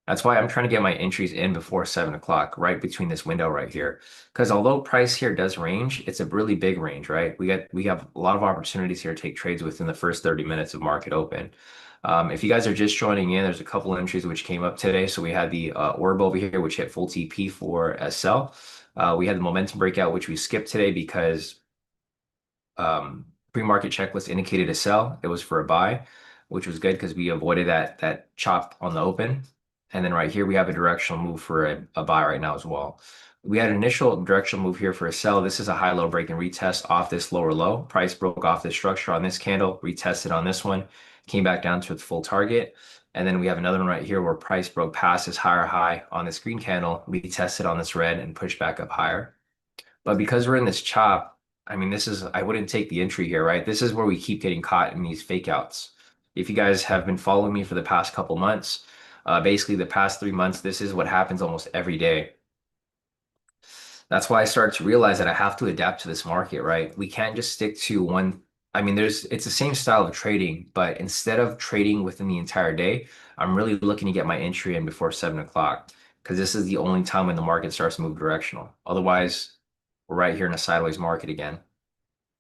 That's why I'm trying to get my entries in before 7 o'clock, right between this window right here. Because although price here does range, it's a really big range, right? We have a lot of opportunities here to take trades within the first 30 minutes of market open. If you guys are just joining in, there's a couple entries which came up today. So we had the orb over here, which hit full TP for a sell. We had the momentum breakout, which we skipped today because pre-market checklist indicated a sell. It was for a buy, which was good because we avoided that chop on the open. And then right here, we have a directional move for a buy right now as well. We had an initial directional move here for a sell. This is a high-low break and retest off this lower low. Price broke off this structure on this candle, retested on this one, came back down to its full target. And then we have another one right here where price broke past this higher high on this green candle, retested on this red and pushed back up higher. But because we're in this chop, I mean, I wouldn't take the entry here, right? This is where we keep getting caught in these fake outs. If you guys have been following me for the past couple months, basically the past 3 months, this is what happens almost every day. That's why I started to realize that I have to adapt to this market, right? We can't just stick to one. I mean, it's the same style of trading, but instead of trading within the entire day, I'm really looking to get my entry in before 7 o'clock because this is the only time when the market starts to move directional. Otherwise, we're right here in a sideways market again.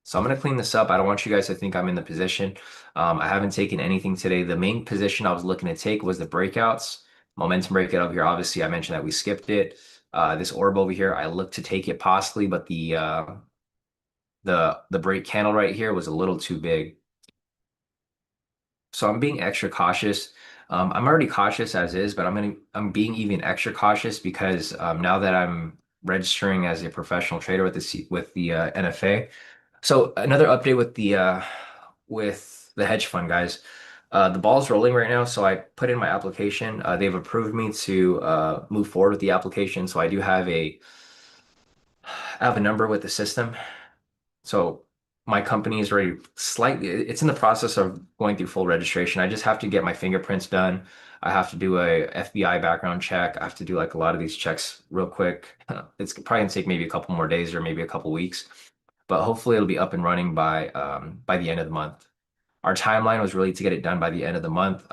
So I'm going to clean this up. I don't want you guys to think I'm in the position. I haven't taken anything today. The main position I was looking to take was the breakouts. Momentum breakout over here. Obviously, I mentioned that we skipped it. This orb over here, I looked to take it possibly, but the break candle right here was a little too big. So I'm being extra cautious. I'm already cautious as is, but I'm being even extra cautious because now that I'm registering as a professional trader with the NFA. So another update with the hedge fund guys. The ball's rolling right now, so I put in my application. They've approved me to move forward with the application. So I have a number with the system. So my company is already it's in the process of going through full registration. I just have to get my fingerprints done. I have to do a FBI background check. I have to do like a lot of these checks real quick. It's probably gonna take maybe a couple more days or maybe a couple weeks, but hopefully it'll be up and running by the end of the month. Our timeline was really to get it done by the end of the month.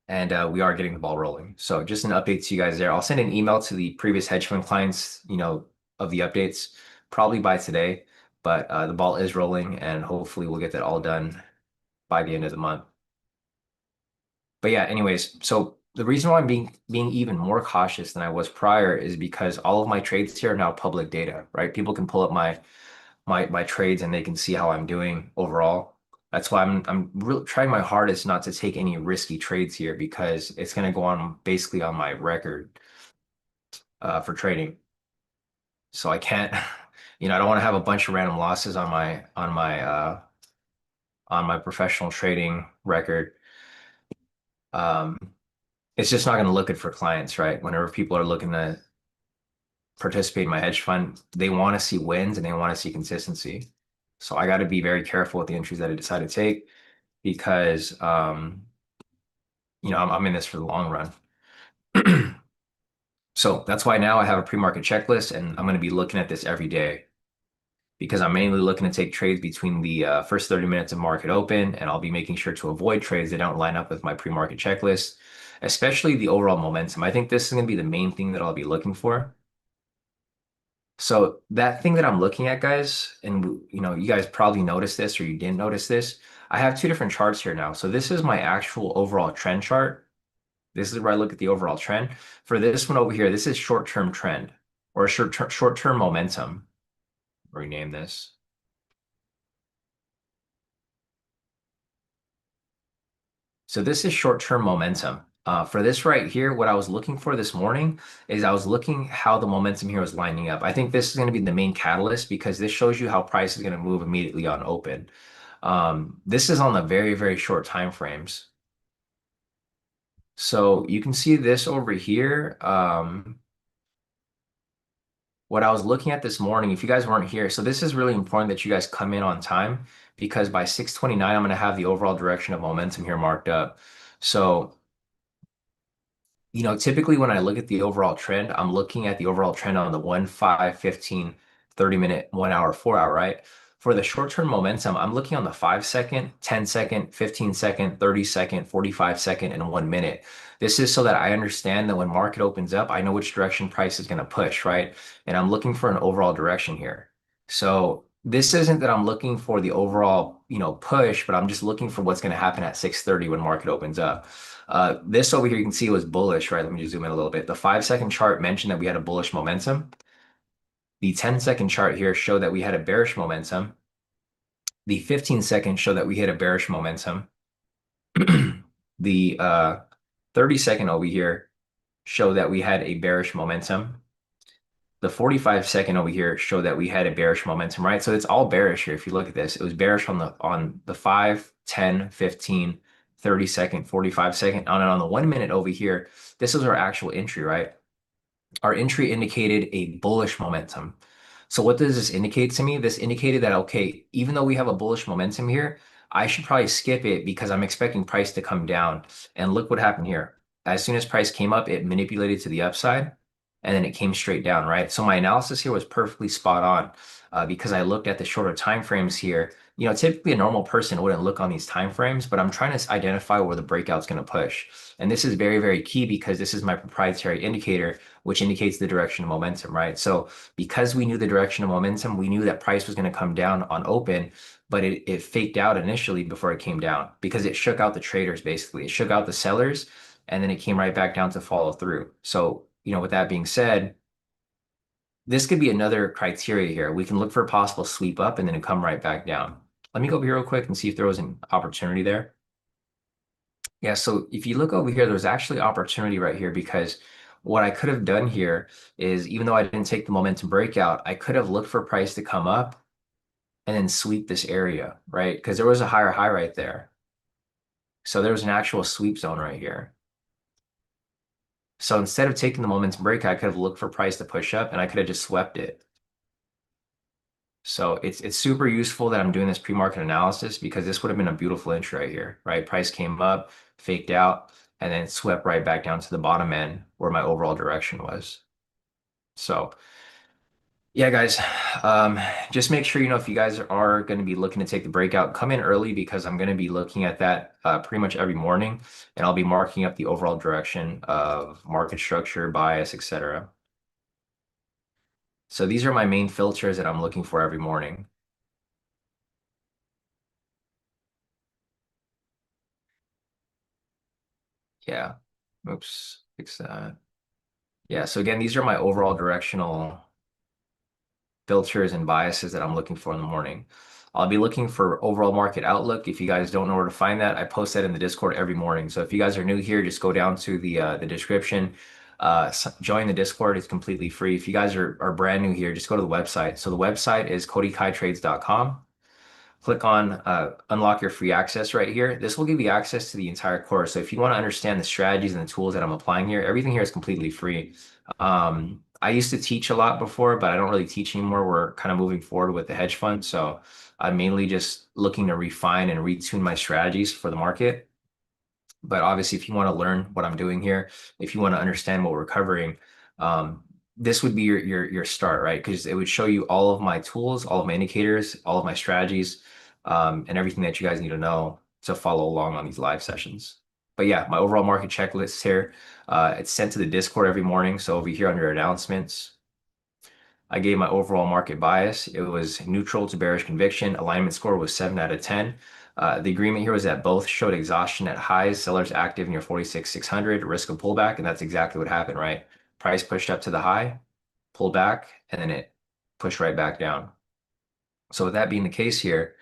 And we are getting the ball rolling. So just an update to you guys there. I'll send an email to the previous hedge fund clients, of the updates probably by today. But the ball is rolling, and hopefully we'll get that all done by the end of the month. But yeah, anyways, so the reason why I'm being even more cautious than I was prior is because all of my trades here are now public data, right? People can pull up my trades and they can see how I'm doing overall. That's why I'm really trying my hardest not to take any risky trades here because it's going to go on basically on my record for trading. So I can't, I don't want to have a bunch of random losses on my professional trading record. Um, it's just not going to look good for clients, right? Whenever people are looking to participate in my hedge fund, they want to see wins and they want to see consistency. So I got to be very careful with the entries that I decide to take because I'm in this for the long run. So that's why now I have a pre-market checklist and I'm going to be looking at this every day because I'm mainly looking to take trades between the first 30 minutes of market open, and I'll be making sure to avoid trades that don't line up with my pre-market checklist, especially the overall momentum. I think this is going to be the main thing that I'll be looking for. So that thing that I'm looking at, guys, and you guys probably noticed this or you didn't notice this. I have two different charts here now. So this is my actual overall trend chart. This is where I look at the overall trend. For this one over here, this is short-term trend or short-term momentum. Rename this. So this is short-term momentum. For this right here, what I was looking for this morning is I was looking how the momentum here was lining up. I think this is going to be the main catalyst because this shows you how price is going to move immediately on open. This is on the very, very short time frames. So you can see this over here. What I was looking at this morning, if you guys weren't here, so this is really important that you guys come in on time because by 6:29, I'm going to have the overall direction of momentum here marked up. So typically when I look at the overall trend, I'm looking at the overall trend on the 1, 5, 15, 30 minute, 1 hour, 4 hour, right? For the short-term momentum, I'm looking on the 5 second, 10 second, 15 second, 30 second, 45 second, and 1 minute. This is so that I understand that when market opens up, I know which direction price is going to push, right? And I'm looking for an overall direction here. So this isn't that I'm looking for the overall, push, but I'm just looking for what's going to happen at 6:30 when market opens up. This over here you can see was bullish, right? Let me just zoom in a little bit. The 5 second chart mentioned that we had a bullish momentum. The 10 second chart here showed that we had a bearish momentum. The 15 second showed that we hit a bearish momentum. The 30 second over here showed that we had a bearish momentum. The 45 second over here showed that we had a bearish momentum, right? So it's all bearish here. If you look at this, it was bearish on the 5, 10, 15, 30 second, 45 second. On the 1 minute over here, this is our actual entry, right? Our entry indicated a bullish momentum. So what does this indicate to me? This indicated that, okay, even though we have a bullish momentum here, I should probably skip it because I'm expecting price to come down. And look what happened here. As soon as price came up, it manipulated to the upside and then it came straight down, right? So my analysis here was perfectly spot on because I looked at the shorter time frames here. Typically a normal person wouldn't look on these time frames, but I'm trying to identify where the breakout's going to push. And this is very, very key because this is my proprietary indicator, which indicates the direction of momentum, right? So because we knew the direction of momentum, we knew that price was going to come down on open, but it faked out initially before it came down because it shook out the traders basically. It shook out the sellers and then it came right back down to follow through. So, with that being said, this could be another criteria here. We can look for a possible sweep up and then come right back down. Let me go over here real quick and see if there was an opportunity there. Yeah, so if you look over here, there's actually opportunity right here because what I could have done here is even though I didn't take the momentum breakout, I could have looked for price to come up and then sweep this area, right? Because there was a higher high right there. So there was an actual sweep zone right here. So instead of taking the momentum breakout, I could have looked for price to push up and I could have just swept it. So it's super useful that I'm doing this pre-market analysis because this would have been a beautiful entry right here, right? Price came up, faked out, and then swept right back down to the bottom end where my overall direction was. So Yeah, guys, um, just make sure, if you guys are going to be looking to take the breakout, come in early because I'm going to be looking at that pretty much every morning, and I'll be marking up the overall direction of market structure, bias, etc. So these are my main filters that I'm looking for every morning. Yeah. Oops, fix that. Yeah, so again, these are my overall directional filters and biases that I'm looking for in the morning. I'll be looking for overall market outlook. If you guys don't know where to find that, I post that in the Discord every morning. So if you guys are new here, just go down to the description, join the Discord. It's completely free. If you guys are brand new here, just go to the website. So the website is codykaitrades.com. Click on unlock your free access right here. This will give you access to the entire course. So if you want to understand the strategies and the tools that I'm applying here, everything here is completely free. I used to teach a lot before, but I don't really teach anymore. We're kind of moving forward with the hedge fund. So I'm mainly just looking to refine and retune my strategies for the market. But obviously, if you want to learn what I'm doing here, if you want to understand what we're covering, um, this would be your start, right? Because it would show you all of my tools, all of my indicators, all of my strategies, and everything that you guys need to know to follow along on these live sessions. But yeah, my overall market checklist here, it's sent to the Discord every morning. So over here under announcements, I gave my overall market bias. It was neutral to bearish conviction. Alignment score was 7 out of 10. The agreement here was that both showed exhaustion at highs, sellers active near 46,600, risk of pullback, and that's exactly what happened, right? Price pushed up to the high, pulled back, and then it pushed right back down. So with that being the case here,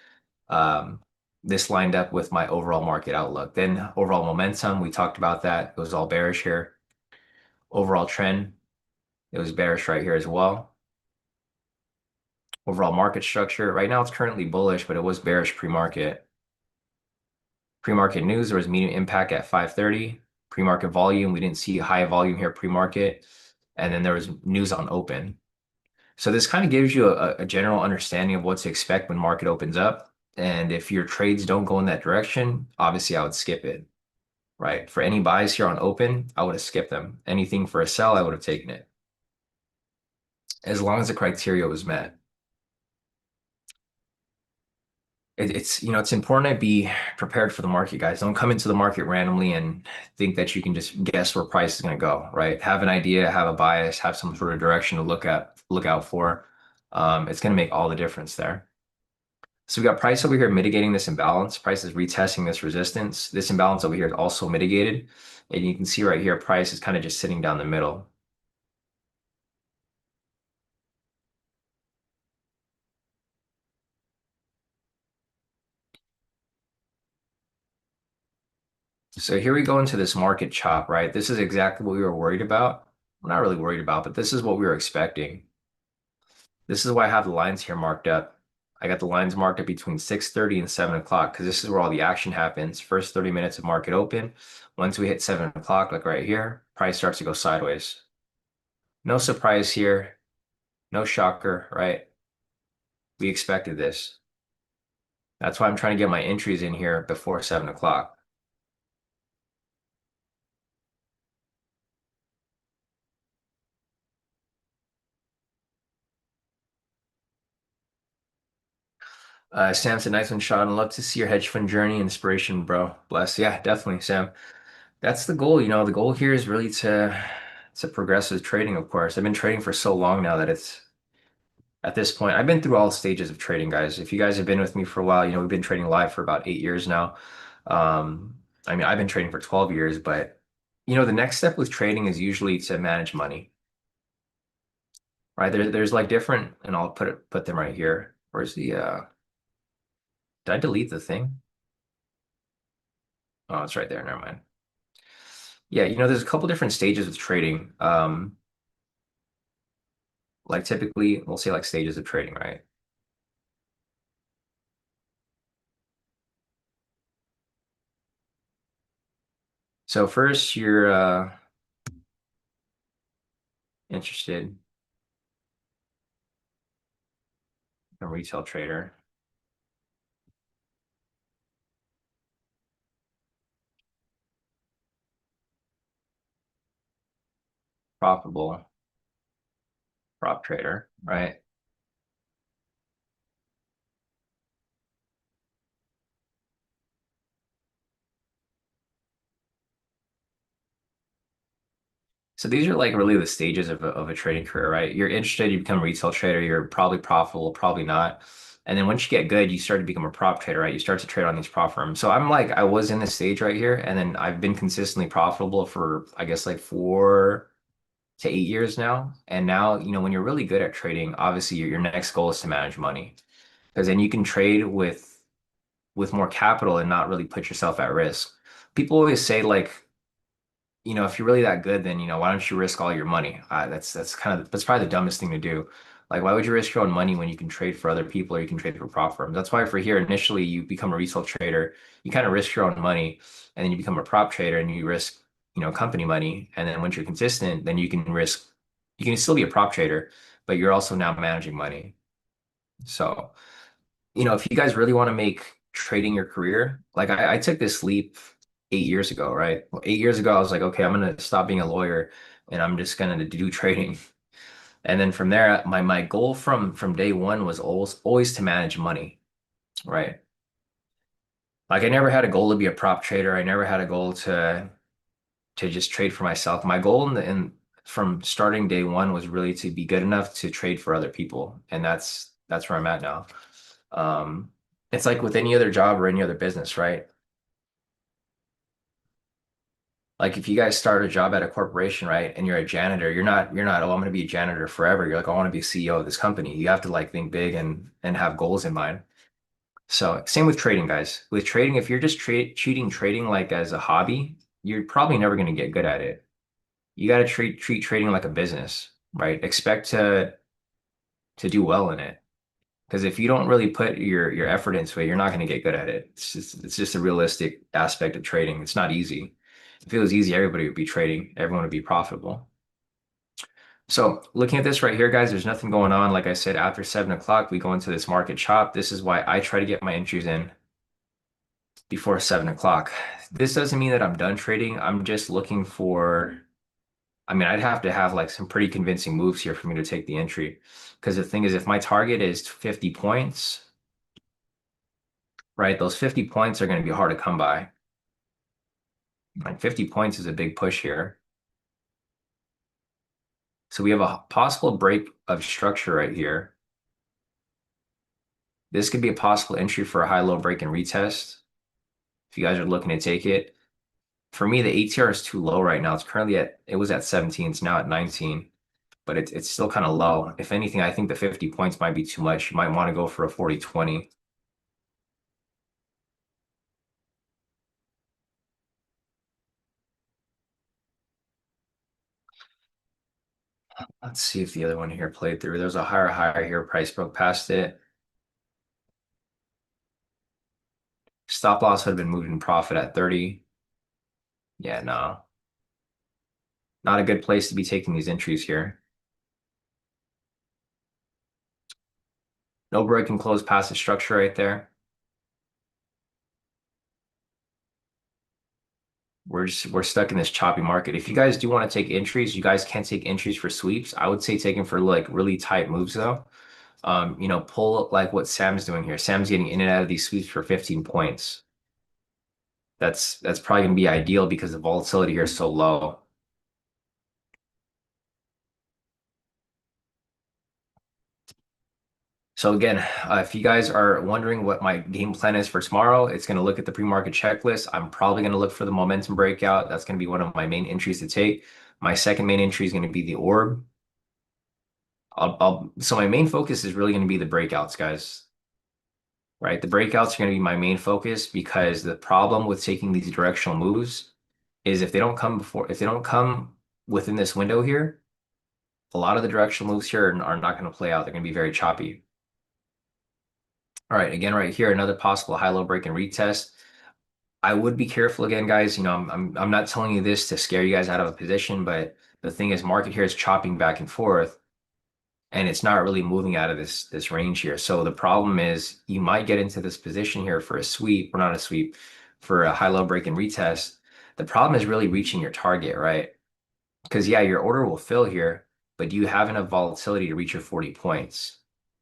um, this lined up with my overall market outlook. Then overall momentum, we talked about that. It was all bearish here. Overall trend, it was bearish right here as well. Overall market structure. Right now it's currently bullish, but it was bearish pre-market. Pre-market news, there was medium impact at 5:30. Pre-market volume, we didn't see high volume here pre-market. And then there was news on open. So this kind of gives you a general understanding of what to expect when market opens up. And if your trades don't go in that direction, obviously I would skip it, right? For any buys here on open, I would have skipped them. Anything for a sell, I would have taken it as long as the criteria was met. It's important to be prepared for the market, guys. Don't come into the market randomly and think that you can just guess where price is going to go, right? Have an idea, have a bias, have some sort of direction to look out for. It's going to make all the difference there. So we got price over here mitigating this imbalance. Price is retesting this resistance. This imbalance over here is also mitigated. And you can see right here, price is kind of just sitting down the middle. So here we go into this market chop, right? This is exactly what we were worried about. We're not really worried about, but this is what we were expecting. This is why I have the lines here marked up. I got the lines marked up between 6:30 and 7 o'clock because this is where all the action happens. First 30 minutes of market open. Once we hit 7 o'clock, like right here, price starts to go sideways. No surprise here. No shocker, right? We expected this. That's why I'm trying to get my entries in here before 7 o'clock. Sam said, nice one, Sean. Love to see your hedge fund journey. Inspiration, bro. Bless. Yeah, definitely, Sam. That's the goal. The goal here is really to progress with trading, of course. I've been trading for so long now that it's at this point, I've been through all stages of trading, guys. If you guys have been with me for a while, we've been trading live for about 8 years now. Um, I mean, I've been trading for 12 years, but the next step with trading is usually to manage money, right? There's like different, and I'll put them right here. Where's did I delete the thing? Oh, it's right there. Never mind. Yeah, there's a couple different stages of trading. Like typically, we'll say like stages of trading, right? So first, you're interested in a retail trader, profitable. Prop trader, right? So these are like really the stages of a trading career, right? You're interested, you become a retail trader, you're probably profitable, probably not. And then once you get good, you start to become a prop trader, right? You start to trade on these prop firms. So I'm like, I was in this stage right here, and then I've been consistently profitable for, I guess, like 4 to 8 years now. And now, when you're really good at trading, obviously your next goal is to manage money because then you can trade with more capital and not really put yourself at risk. People always say like, if you're really that good, then why don't you risk all your money? That's probably the dumbest thing to do. Like, why would you risk your own money when you can trade for other people or you can trade for prop firms? That's why for here, initially you become a retail trader, you kind of risk your own money, and then you become a prop trader and you risk, company money. And then once you're consistent, then you can still be a prop trader, but you're also now managing money. So if you guys really want to make trading your career, like I took this leap 8 years ago, right? Well, 8 years ago, I was like, okay, I'm gonna stop being a lawyer and I'm just gonna do trading. And then from there, my goal from day one was always to manage money, right? Like I never had a goal to be a prop trader. I never had a goal to just trade for myself. My goal in from starting day one was really to be good enough to trade for other people, and that's where I'm at now. Um, it's like with any other job or any other business, right? Like if you guys start a job at a corporation, right, and you're a janitor, you're not, oh, I'm gonna be a janitor forever. You're like, I want to be CEO of this company. You have to like think big and have goals in mind. So same with trading, guys. With trading, if you're just treating trading like as a hobby, you're probably never gonna get good at it. You got to treat trading like a business, right? Expect to do well in it. Because if you don't really put your effort into it, you're not going to get good at it. It's just a realistic aspect of trading. It's not easy. If it was easy, everybody would be trading. Everyone would be profitable. So looking at this right here, guys, there's nothing going on. Like I said, after 7 o'clock, we go into this market chop. This is why I try to get my entries in before 7 o'clock. This doesn't mean that I'm done trading. I'm just looking for, I mean, I'd have to have like some pretty convincing moves here for me to take the entry. Because the thing is, if my target is 50 points, right, those 50 points are going to be hard to come by. Like 50 points is a big push here. So we have a possible break of structure right here. This could be a possible entry for a high-low break and retest if you guys are looking to take it. For me, the ATR is too low right now. It was at 17, it's now at 19, but it's still kind of low. If anything, I think the 50 points might be too much. You might want to go for a 40-20. Let's see if the other one here played through. There's a higher higher here. Price broke past it. Stop loss would have been moved in profit at 30. Yeah, no. Not a good place to be taking these entries here. No break and close past the structure right there. We're stuck in this choppy market. If you guys do want to take entries, you guys can take entries for sweeps. I would say taking for like really tight moves though. Pull up like what Sam's doing here. Sam's getting in and out of these sweeps for 15 points. That's probably gonna be ideal because the volatility here is so low. So again, if you guys are wondering what my game plan is for tomorrow, it's going to look at the pre-market checklist. I'm probably going to look for the momentum breakout. That's going to be one of my main entries to take. My second main entry is going to be the orb. So my main focus is really going to be the breakouts, guys. Right? The breakouts are going to be my main focus because the problem with taking these directional moves is if they don't come within this window here, a lot of the directional moves here are not going to play out. They're going to be very choppy. All right, again, right here, another possible high-low break and retest. I would be careful again, guys. I'm not telling you this to scare you guys out of a position, but the thing is, market here is chopping back and forth, and it's not really moving out of this range here. So the problem is, you might get into this position here for a sweep, or not a sweep, for a high-low break and retest. The problem is really reaching your target, right? Because yeah, your order will fill here, but do you have enough volatility to reach your 40 points,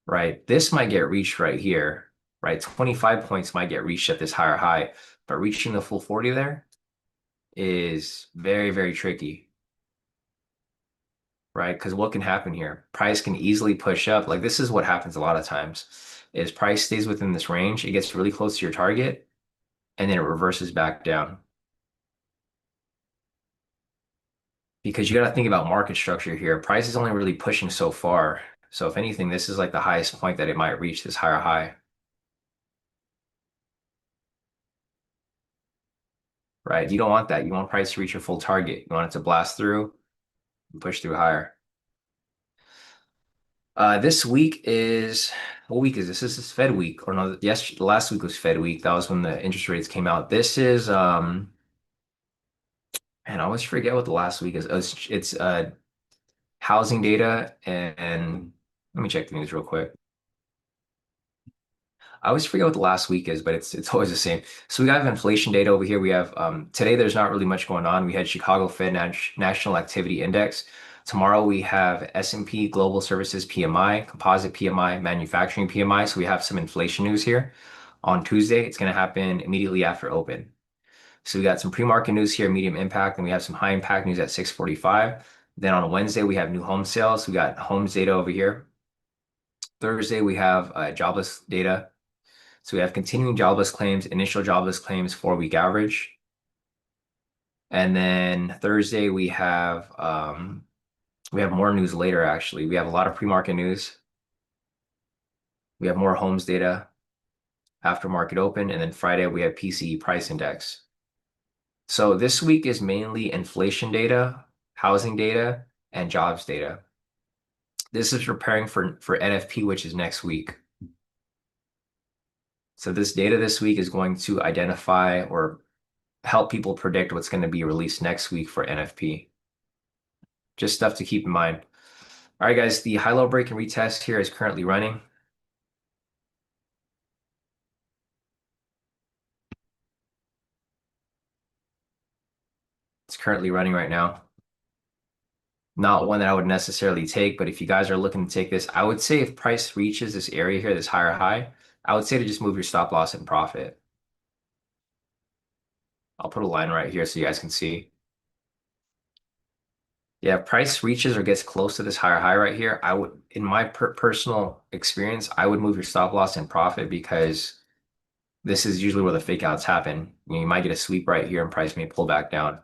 right? This might get reached right here, right? 25 points might get reached at this higher high, but reaching the full 40 there is very, very tricky, right? Because what can happen here? Price can easily push up. Like this is what happens a lot of times is price stays within this range. It gets really close to your target and then it reverses back down. Because you got to think about market structure here. Price is only really pushing so far. So if anything, this is like the highest point that it might reach, this higher high, right? You don't want that. You want price to reach your full target. You want it to blast through and push through higher. This week is, what week is this? This is Fed week. Or no, yes, last week was Fed week. That was when the interest rates came out. This is, man, I always forget what the last week is. It's housing data and let me check the news real quick. I always forget what the last week is, but it's always the same. So we have inflation data over here. We have today there's not really much going on. We had Chicago Fed National Activity Index. Tomorrow we have S&P Global Services PMI, Composite PMI, Manufacturing PMI. So we have some inflation news here. On Tuesday, it's going to happen immediately after open. So we got some pre-market news here, medium impact, and we have some high impact news at 6:45. Then on Wednesday, we have new home sales. We got homes data over here. Thursday, we have jobless data. So we have continuing jobless claims, initial jobless claims, 4-week average. And then Thursday we have more news later actually. We have a lot of pre-market news. We have more homes data after market open, and then Friday we have PCE price index. So this week is mainly inflation data, housing data, and jobs data. This is preparing for NFP, which is next week. So this data this week is going to identify or help people predict what's going to be released next week for NFP. Just stuff to keep in mind. All right, guys, the high-low break and retest here is currently running. It's currently running right now. Not one that I would necessarily take, but if you guys are looking to take this, I would say if price reaches this area here, this higher high, I would say to just move your stop loss and profit. I'll put a line right here so you guys can see. Yeah, if price reaches or gets close to this higher high right here, I would, in my personal experience, I would move your stop loss and profit because this is usually where the fake outs happen. You might get a sweep right here and price may pull back down.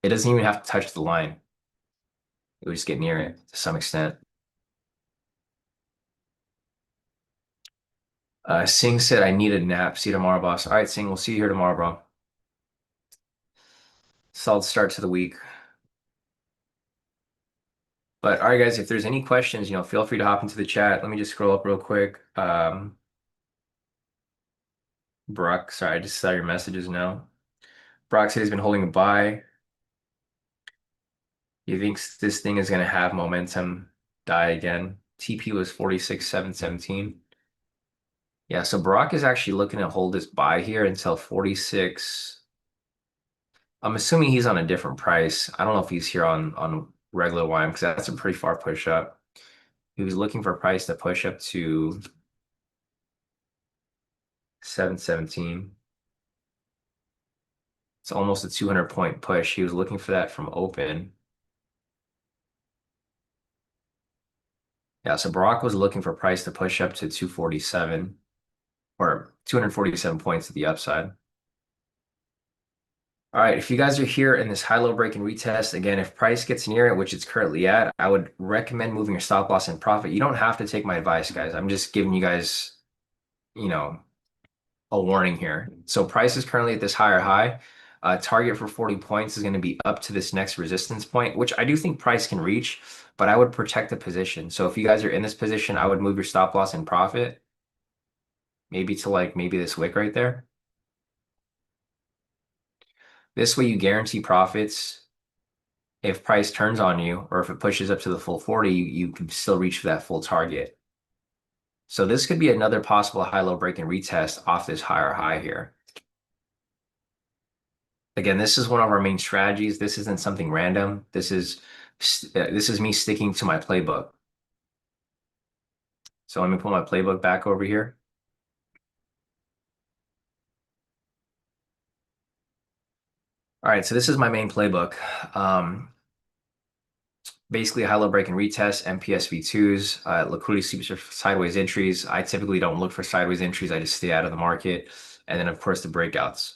It doesn't even have to touch the line. It would just get near it to some extent. Singh said, I need a nap. See you tomorrow, boss. All right, Singh, we'll see you here tomorrow, bro. Solid start to the week. But all right, guys, if there's any questions, feel free to hop into the chat. Let me just scroll up real quick. Brock, sorry, I just saw your messages now. Brock said he's been holding a buy. He thinks this thing is going to have momentum die again. TP was 46,717. Yeah, so Brock is actually looking to hold this buy here until 46. I'm assuming he's on a different price. I don't know if he's here on regular YM because that's a pretty far push up. He was looking for a price to push up to 717. It's almost a 200-point push. He was looking for that from open. Yeah, so Barack was looking for price to push up to 247 or 247 points to the upside. All right, if you guys are here in this high-low break and retest, again, if price gets near it, which it's currently at, I would recommend moving your stop loss and profit. You don't have to take my advice, guys. I'm just giving you guys, a warning here. So price is currently at this higher high. Target for 40 points is going to be up to this next resistance point, which I do think price can reach, but I would protect the position. So if you guys are in this position, I would move your stop loss and profit maybe to maybe this wick right there. This way you guarantee profits. If price turns on you or if it pushes up to the full 40, you can still reach for that full target. So this could be another possible high-low break and retest off this higher high here. Again, this is one of our main strategies. This isn't something random. This is This is me sticking to my playbook. So let me put my playbook back over here. All right, so this is my main playbook. Basically, high-low break and retest, MPSV2s, liquidity sweeps or sideways entries. I typically don't look for sideways entries. I just stay out of the market. And then, of course, the breakouts.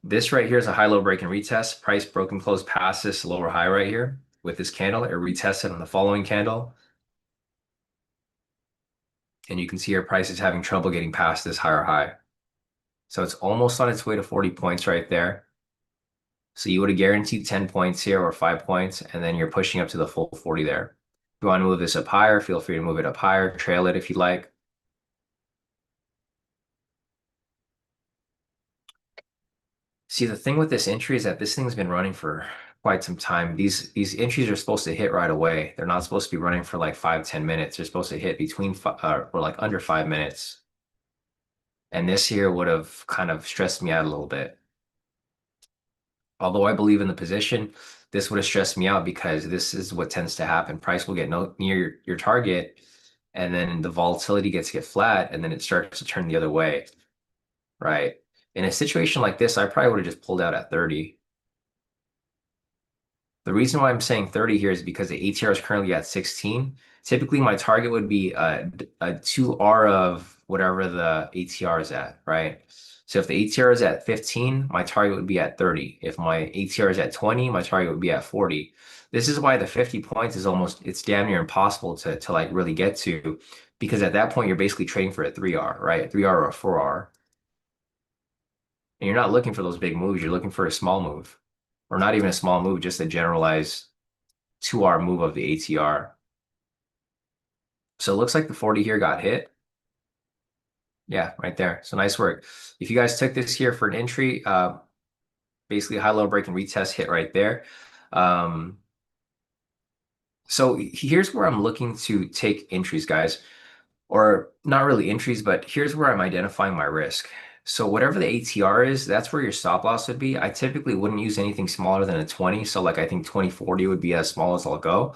This right here is a high-low break and retest. Price broken close past this lower high right here with this candle. It retested on the following candle. And you can see our price is having trouble getting past this higher high. So it's almost on its way to 40 points right there. So you would have guaranteed 10 points here or 5 points, and then you're pushing up to the full 40 there. If you want to move this up higher, feel free to move it up higher, trail it if you like. See, the thing with this entry is that this thing's been running for quite some time. These entries are supposed to hit right away. They're not supposed to be running for like 5, 10 minutes. They're supposed to hit between or like under 5 minutes. And this here would have kind of stressed me out a little bit. Although I believe in the position, this would have stressed me out because this is what tends to happen. Price will get no, near your target, and then the volatility gets to get flat, and then it starts to turn the other way, right? In a situation like this, I probably would have just pulled out at 30. The reason why I'm saying 30 here is because the ATR is currently at 16. Typically, my target would be a 2R of whatever the ATR is at, right? So if the ATR is at 15, my target would be at 30. If my ATR is at 20, my target would be at 40. This is why the 50 points is almost, it's damn near impossible to like really get to, because at that point, you're basically trading for a 3R, right? A 3R or a 4R. And you're not looking for those big moves. You're looking for a small move, or not even a small move, just a generalized 2R move of the ATR. So it looks like the 40 here got hit. Yeah, right there. So nice work. If you guys took this here for an entry, basically high low break and retest hit right there. Um, so here's where I'm looking to take entries, guys, or not really entries, but here's where I'm identifying my risk. So whatever the ATR is, that's where your stop loss would be. I typically wouldn't use anything smaller than a 20. So like I think 2040 would be as small as I'll go.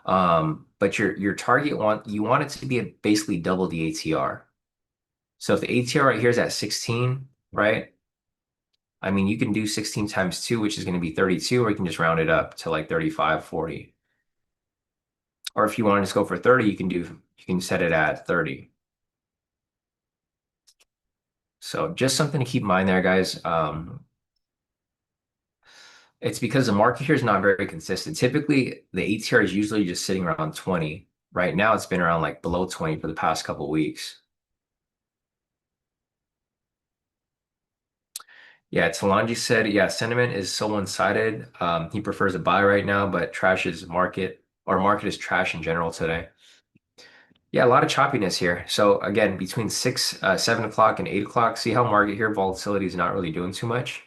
But your target you want it to be basically double the ATR. So if the ATR right here is at 16, right? I mean, you can do 16 times 2, which is going to be 32, or you can just round it up to like 35, 40. Or if you want to just go for 30, you can set it at 30. So just something to keep in mind there, guys. It's because the market here is not very consistent. Typically, the ATR is usually just sitting around 20. Right now, it's been around like below 20 for the past couple of weeks. Yeah, Talanji said, yeah, sentiment is so one-sided. He prefers a buy right now, but trash is market, or market is trash in general today. Yeah, a lot of choppiness here. So again, between 7 o'clock and 8 o'clock, see how market here volatility is not really doing too much.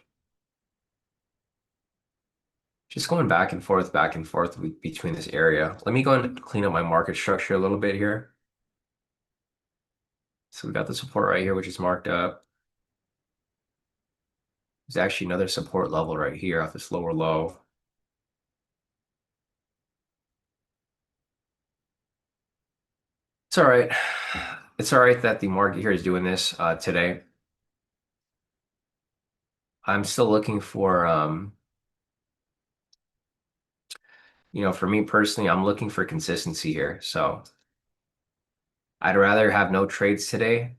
Just going back and forth between this area. Let me go and clean up my market structure a little bit here. So we got the support right here, which is marked up. There's actually another support level right here off this lower low. It's all right. It's all right that the market here is doing this today. I'm still looking for, for me personally, I'm looking for consistency here. So I'd rather have no trades today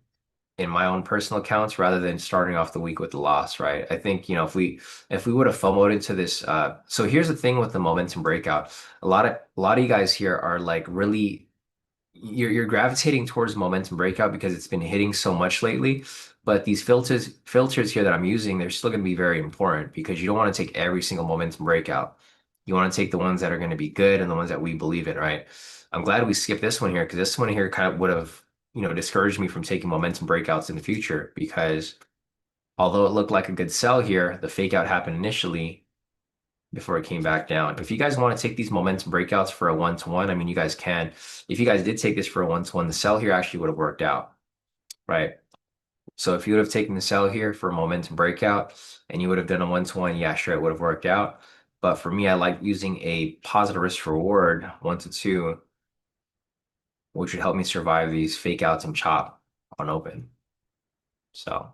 in my own personal accounts rather than starting off the week with a loss, right? I think, if we would have FOMO'd into this, so here's the thing with the momentum breakout. A lot of you guys here are like really you're gravitating towards momentum breakout because it's been hitting so much lately. But these filters here that I'm using, they're still going to be very important because you don't want to take every single momentum breakout. You want to take the ones that are going to be good and the ones that we believe in, right? I'm glad we skipped this one here because this one here kind of would have, discouraged me from taking momentum breakouts in the future because although it looked like a good sell here, the fake out happened initially before it came back down. If you guys want to take these momentum breakouts for a one-to-one, I mean, you guys can. If you guys did take this for a one-to-one, the sell here actually would have worked out, right? So if you would have taken the sell here for a momentum breakout and you would have done a one-to-one, yeah, sure, it would have worked out. But for me, I like using a positive risk reward 1 to 2, which would help me survive these fake outs and chop on open. So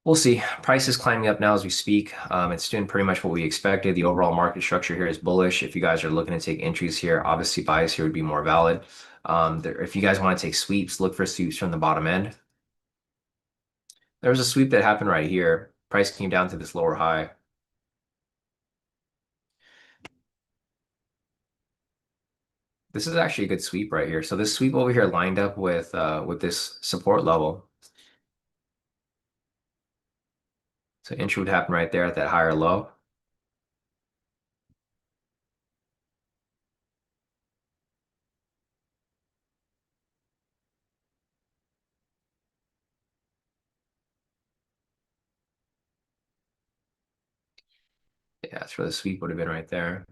we'll see. Price is climbing up now as we speak. It's doing pretty much what we expected. The overall market structure here is bullish. If you guys are looking to take entries here, obviously buys here would be more valid. If you guys want to take sweeps, look for sweeps from the bottom end. There was a sweep that happened right here. Price came down to this lower high. This is actually a good sweep right here. So this sweep over here lined up with this support level. So entry would happen right there at that higher low. Yeah, that's where the sweep would have been right there.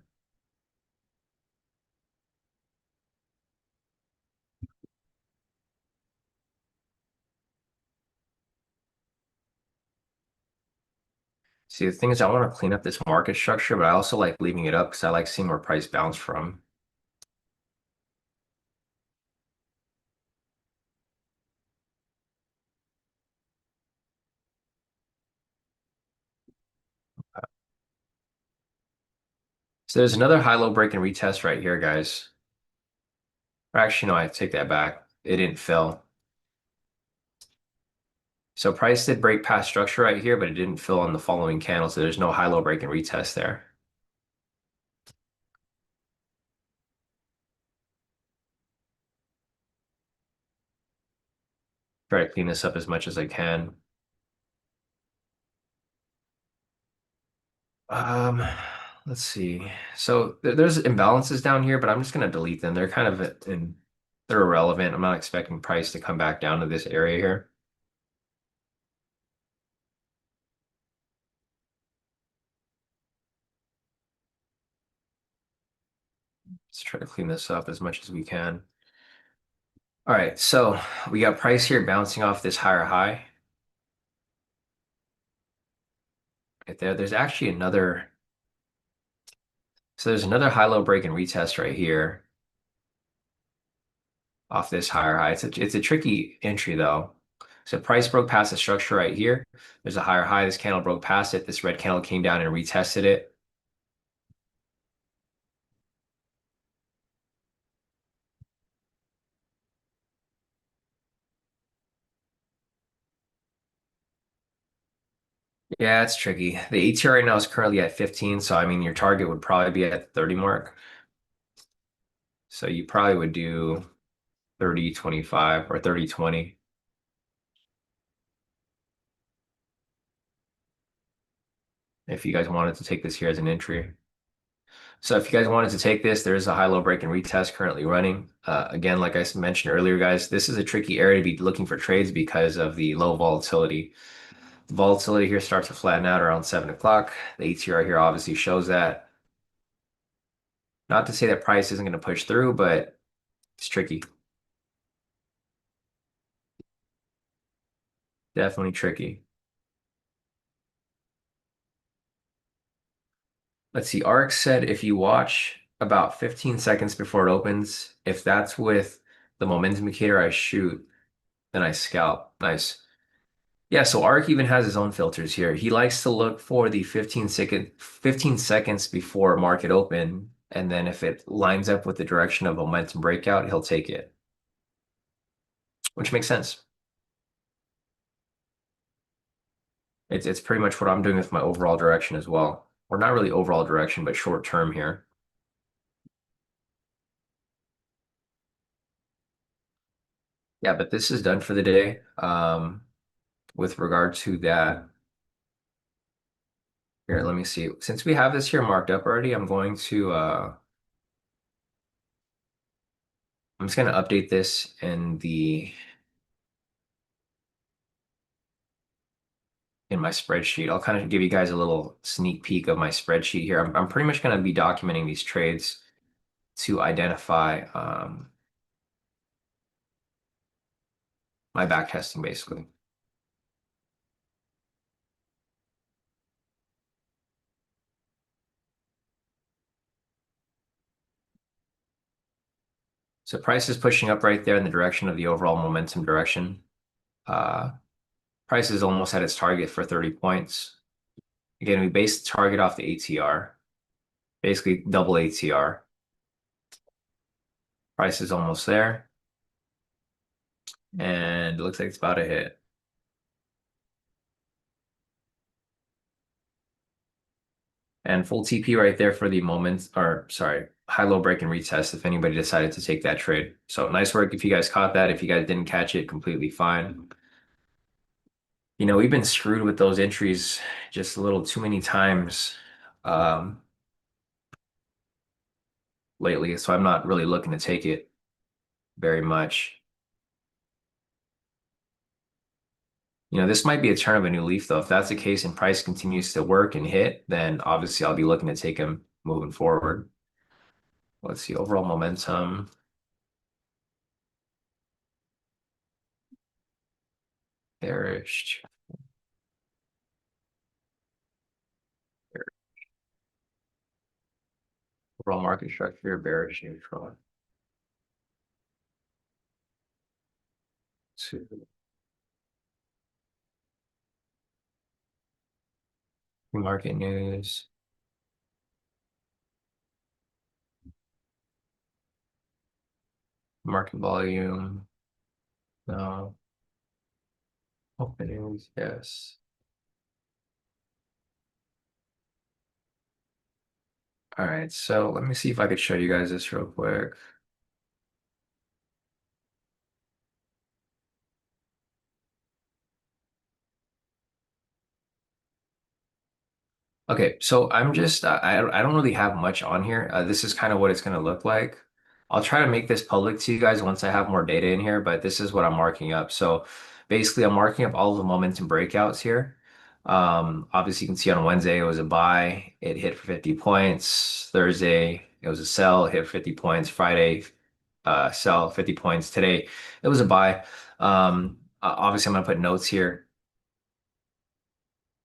See, the thing is, I want to clean up this market structure, but I also like leaving it up because I like seeing where price bounce from. So there's another high-low break and retest right here, guys. Or actually, no, I take that back. It didn't fill. So price did break past structure right here, but it didn't fill on the following candle. So there's no high-low break and retest there. Try to clean this up as much as I can. Um, let's see. So there's imbalances down here, but I'm just gonna delete them. They're kind of they're irrelevant. I'm not expecting price to come back down to this area here. Let's try to clean this up as much as we can. All right, so we got price here bouncing off this higher high right there. There's actually another, so there's another high-low break and retest right here off this higher high. It's a tricky entry though. So price broke past the structure right here. There's a higher high. This candle broke past it. This red candle came down and retested it. Yeah, it's tricky. The ATR right now is currently at 15, so I mean your target would probably be at the 30 mark. So you probably would do 30-25 or 30-20 if you guys wanted to take this here as an entry. So if you guys wanted to take this, there is a high-low break and retest currently running. Again, like I mentioned earlier, guys, this is a tricky area to be looking for trades because of the low volatility. The volatility here starts to flatten out around 7 o'clock. The ATR here obviously shows that. Not to say that price isn't going to push through, but it's tricky. Definitely tricky. Let's see. Ark said if you watch about 15 seconds before it opens, if that's with the momentum indicator I shoot, then I scalp. Nice. Yeah, so Ark even has his own filters here. He likes to look for the 15 seconds before market open, and then if it lines up with the direction of momentum breakout, he'll take it, which makes sense. It's pretty much what I'm doing with my overall direction as well. Or not really overall direction, but short term here. Yeah, but this is done for the day. With regard to that, here, let me see. Since we have this here marked up already, I'm just gonna update this in my spreadsheet. I'll kind of give you guys a little sneak peek of my spreadsheet here. I'm pretty much gonna be documenting these trades to identify my back testing basically. All So price is pushing up right there in the direction of the overall momentum direction. Uh, Price is almost at its target for 30 points. Again, we base the target off the ATR, basically double ATR. Price is almost there, and it looks like it's about to hit. And full TP right there for the moment, or sorry, high-low break and retest if anybody decided to take that trade. So nice work if you guys caught that. If you guys didn't catch it, completely fine. You know, we've been screwed with those entries just a little too many times um, lately, so I'm not really looking to take it very much. You know, this might be a turn of a new leaf, though. If that's the case and price continues to work and hit, then obviously I'll be looking to take him moving forward. Let's see, overall momentum, bearish, overall market structure, bearish, neutral. Two, market news, market volume, no, open news, yes. All right, so let me see if I could show you guys this real quick. Okay, so I'm just I don't really have much on here. This is kind of what it's going to look like. I'll try to make this public to you guys once I have more data in here, but this is what I'm marking up. So basically, I'm marking up all of the momentum breakouts here. Obviously, you can see on Wednesday it was a buy, it hit for 50 points. Thursday it was a sell, it hit 50 points. Friday, sell 50 points. Today it was a buy. Obviously, I'm going to put notes here.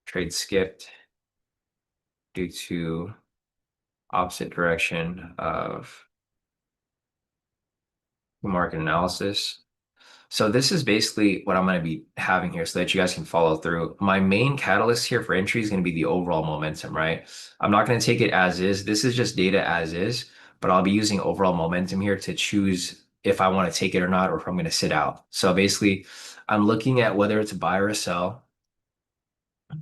Trade skipped due to opposite direction of market analysis. So this is basically what I'm going to be having here so that you guys can follow through. My main catalyst here for entry is going to be the overall momentum, right? I'm not going to take it as is. This is just data as is, but I'll be using overall momentum here to choose if I want to take it or not, or if I'm going to sit out. So basically, I'm looking at whether it's a buy or a sell.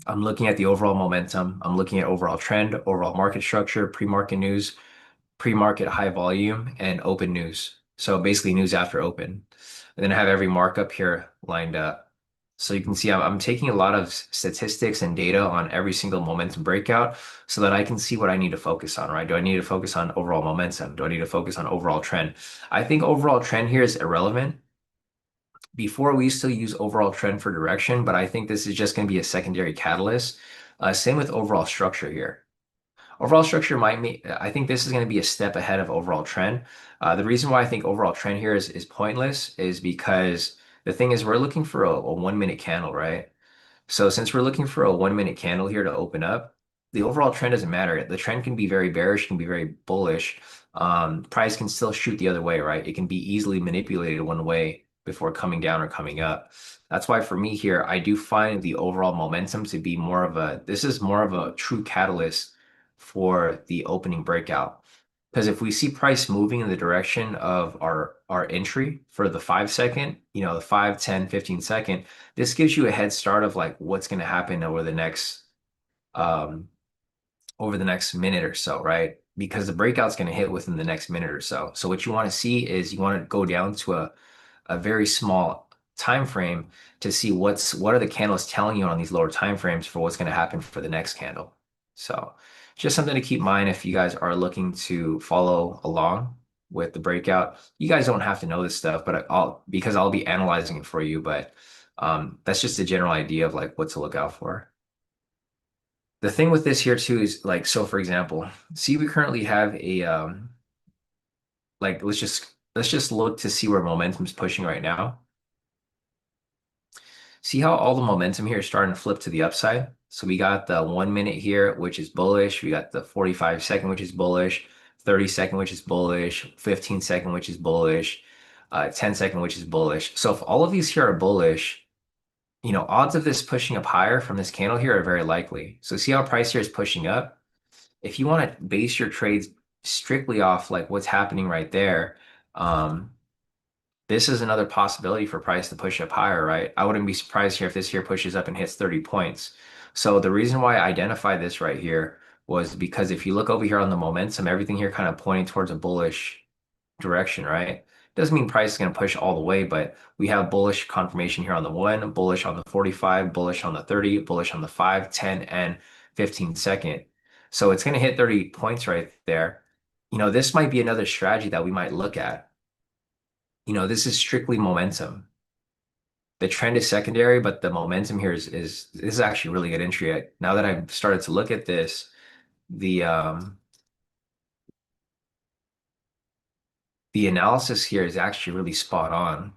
I'm looking at the overall momentum. I'm looking at overall trend, overall market structure, pre-market news, pre-market high volume, and open news. So basically news after open. And then I have every markup here lined up. So you can see I'm taking a lot of statistics and data on every single momentum breakout so that I can see what I need to focus on, right? Do I need to focus on overall momentum? Do I need to focus on overall trend? I think overall trend here is irrelevant. Before we used to use overall trend for direction, but I think this is just going to be a secondary catalyst. Same with overall structure here. Overall structure might mean, I think this is going to be a step ahead of overall trend. The reason why I think overall trend here is pointless is because the thing is we're looking for a 1 minute candle, right? So since we're looking for a 1 minute candle here to open up, the overall trend doesn't matter. The trend can be very bearish, can be very bullish. Price can still shoot the other way, right? It can be easily manipulated one way before coming down or coming up. That's why for me here, I do find the overall momentum to be more of this is more of a true catalyst for the opening breakout. Because if we see price moving in the direction of our entry for the 5 second, the 5, 10, 15 second, this gives you a head start of like what's going to happen um over the next minute or so, right? Because the breakout's going to hit within the next minute or so. So what you want to see is you want to go down to a very small time frame to see what are the candles telling you on these lower time frames for what's going to happen for the next candle. So just something to keep in mind if you guys are looking to follow along with the breakout. You guys don't have to know this stuff, but I'll be analyzing it for you. But that's just a general idea of like what to look out for. The thing with this here too is like, so for example, see we currently have a like let's just look to see where momentum's pushing right now. See how all the momentum here is starting to flip to the upside? So we got the 1 minute here, which is bullish. We got the 45 second, which is bullish. 30-second, which is bullish, 15-second, which is bullish, 10-second, which is bullish. So if all of these here are bullish, odds of this pushing up higher from this candle here are very likely. So see how price here is pushing up? If you want to base your trades strictly off like what's happening right there, um, this is another possibility for price to push up higher, right? I wouldn't be surprised here if this here pushes up and hits 30 points. So the reason why I identified this right here was because if you look over here on the momentum, everything here kind of pointing towards a bullish direction, right? Doesn't mean price is going to push all the way, but we have bullish confirmation here on the 1, bullish on the 45, bullish on the 30, bullish on the 5, 10, and 15-second. So it's going to hit 30 points right there. This might be another strategy that we might look at. This is strictly momentum. The trend is secondary, but the momentum here is this is actually really good entry. Now that I've started to look at this, the um the analysis here is actually really spot on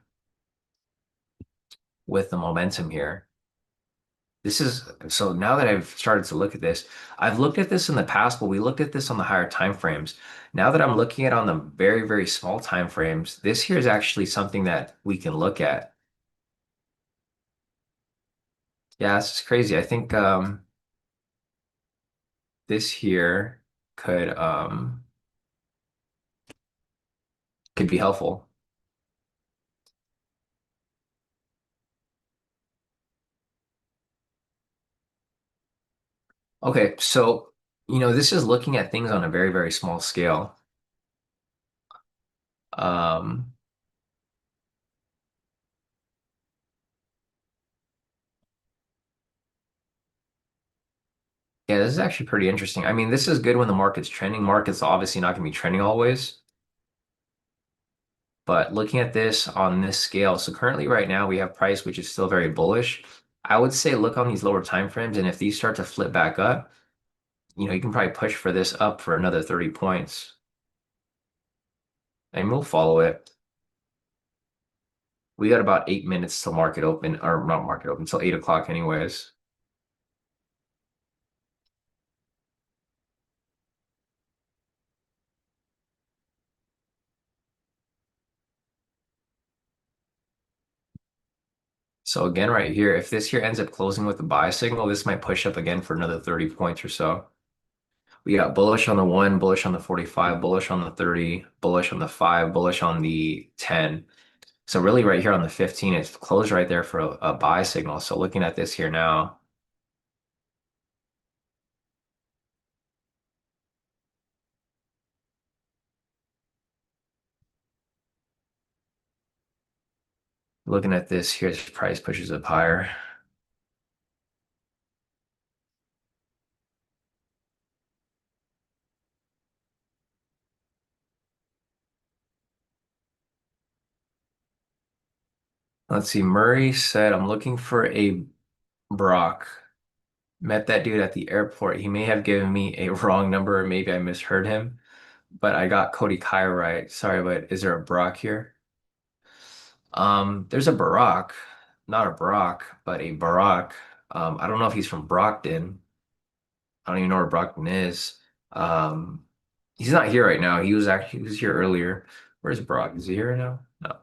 with the momentum here. This is so now that I've started to look at this, I've looked at this in the past, but we looked at this on the higher time frames. Now that I'm looking at on the very, very small time frames, this here is actually something that we can look at. Yeah, this is crazy. I think this here could be helpful. Okay, so this is looking at things on a very, very small scale. Um, yeah, this is actually pretty interesting. I mean, this is good when the market's trending. Market's obviously not going to be trending always, but looking at this on this scale, so currently right now we have price, which is still very bullish. I would say look on these lower time frames, and if these start to flip back up, you can probably push for this up for another 30 points, and we'll follow it. We got about 8 minutes till market open, or not market open, till 8 o'clock anyways. So again, right here, if this here ends up closing with a buy signal, this might push up again for another 30 points or so. We got bullish on the 1, bullish on the 45, bullish on the 30, bullish on the 5, bullish on the 10. So really right here on the 15, it's closed right there for a buy signal. So looking at this here now, looking at this here's price pushes up higher. Let's see, Murray said, I'm looking for a Brock. Met that dude at the airport. He may have given me a wrong number, or maybe I misheard him, but I got Cody Kyle right. Sorry, but is there a Brock here? There's a Barack, not a Brock, but a Barack. I don't know if he's from Brockton. I don't even know where Brockton is. Um, he's not here right now. He was here earlier. Where's Brock? Is he here right now? No,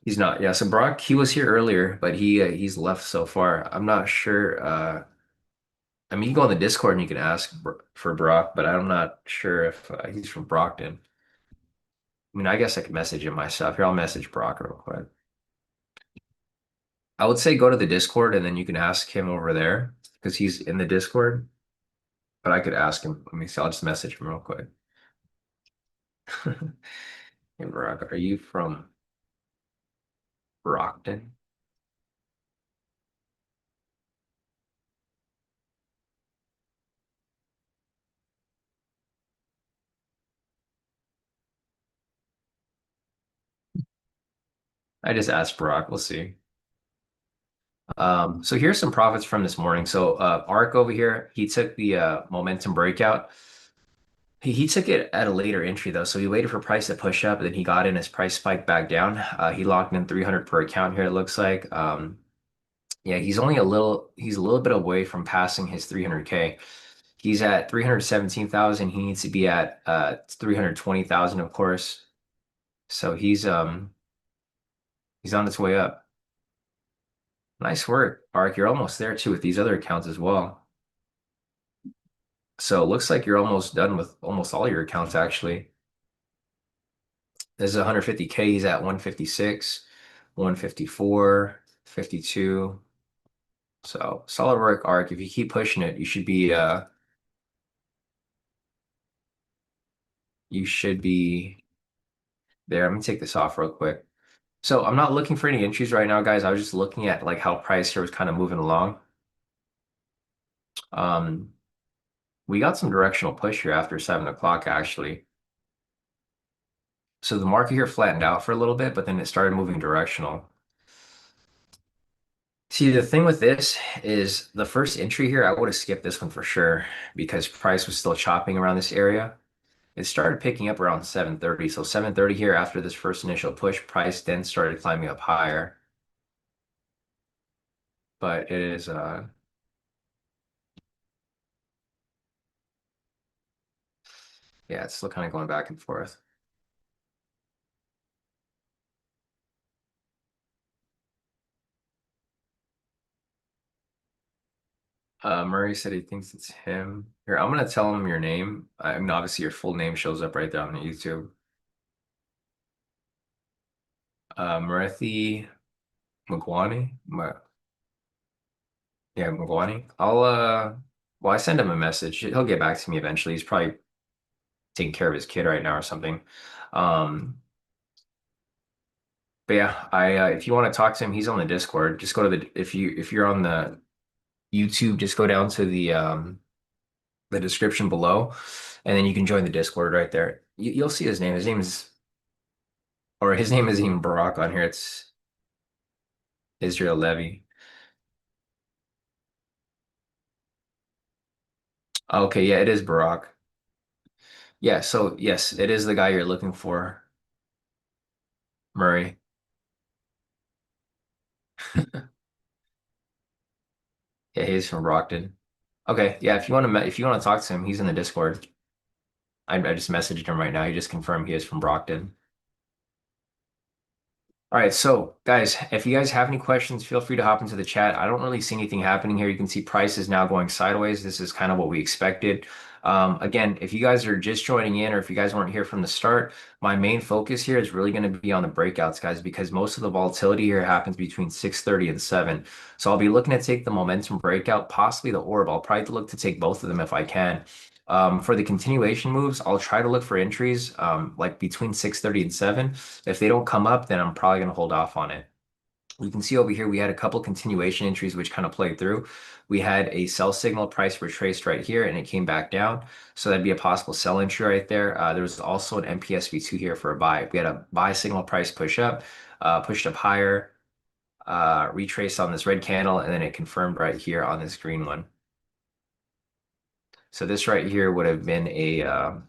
he's not. Yeah, so Brock, he was here earlier, but he's left so far. I'm not sure. I mean, you can go on the Discord and you can ask for Brock, but I'm not sure if he's from Brockton. I mean, I guess I could message him myself. Here, I'll message Brock real quick. I would say go to the Discord and then you can ask him over there because he's in the Discord. But I could ask him. Let me see. I'll just message him real quick. Hey, Brock, are you from Brockton? I just asked Brock. We'll see. So here's some profits from this morning. So Ark over here, he took the momentum breakout. He took it at a later entry though, so he waited for price to push up, then he got in as price spiked back down. He locked in 300 per account here, it looks like. Yeah, he's a little bit away from passing his 300K. He's at 317,000. He needs to be at 320,000, of course. So he's on his way up. Nice work, Ark. You're almost there too with these other accounts as well. So it looks like you're almost done with almost all your accounts actually. There's 150K, he's at 156, 154, 52. So solid work, Ark. If you keep pushing it, you should be there. I'm gonna take this off real quick. So I'm not looking for any entries right now, guys. I was just looking at like how price here was kind of moving along. Um, we got some directional push here after 7 o'clock actually. So the market here flattened out for a little bit, but then it started moving directional. See, the thing with this is the first entry here, I would have skipped this one for sure because price was still chopping around this area. It started picking up around 7:30. So 7:30 here after this first initial push, price then started climbing up higher. But it is yeah, it's still kind of going back and forth. Murray said he thinks it's him. Here, I'm gonna tell him your name. I mean, obviously your full name shows up right there on the YouTube. Murithi Magwani. Yeah, Magwani. Well, I send him a message. He'll get back to me eventually. He's probably taking care of his kid right now or something. Um, but yeah, if you want to talk to him, he's on the Discord. Just go to the if you're on the YouTube, just go down to the description below, and then you can join the Discord right there. You'll see his name. His name is even Barack on here. It's Israel Levy. Okay, yeah, it is Barack. Yeah, so yes, it is the guy you're looking for, Murray. Yeah, he's from Brockton. Okay, yeah, if you want to talk to him, he's in the Discord. I just messaged him right now. He just confirmed he is from Brockton. All right, so guys, if you guys have any questions, feel free to hop into the chat. I don't really see anything happening here. You can see price is now going sideways. This is kind of what we expected. Again, if you guys are just joining in or if you guys weren't here from the start, my main focus here is really going to be on the breakouts, guys, because most of the volatility here happens between 6:30 and 7. So I'll be looking to take the momentum breakout, possibly the orb. I'll probably look to take both of them if I can. For the continuation moves, I'll try to look for entries like between 6:30 and 7. If they don't come up, then I'm probably going to hold off on it. You can see over here, we had a couple continuation entries which kind of played through. We had a sell signal price retraced right here and it came back down. So that'd be a possible sell entry right there. There was also an MPSV2 here for a buy. We had a buy signal price push up, pushed up higher, retraced on this red candle, and then it confirmed right here on this green one. So this right here would have been a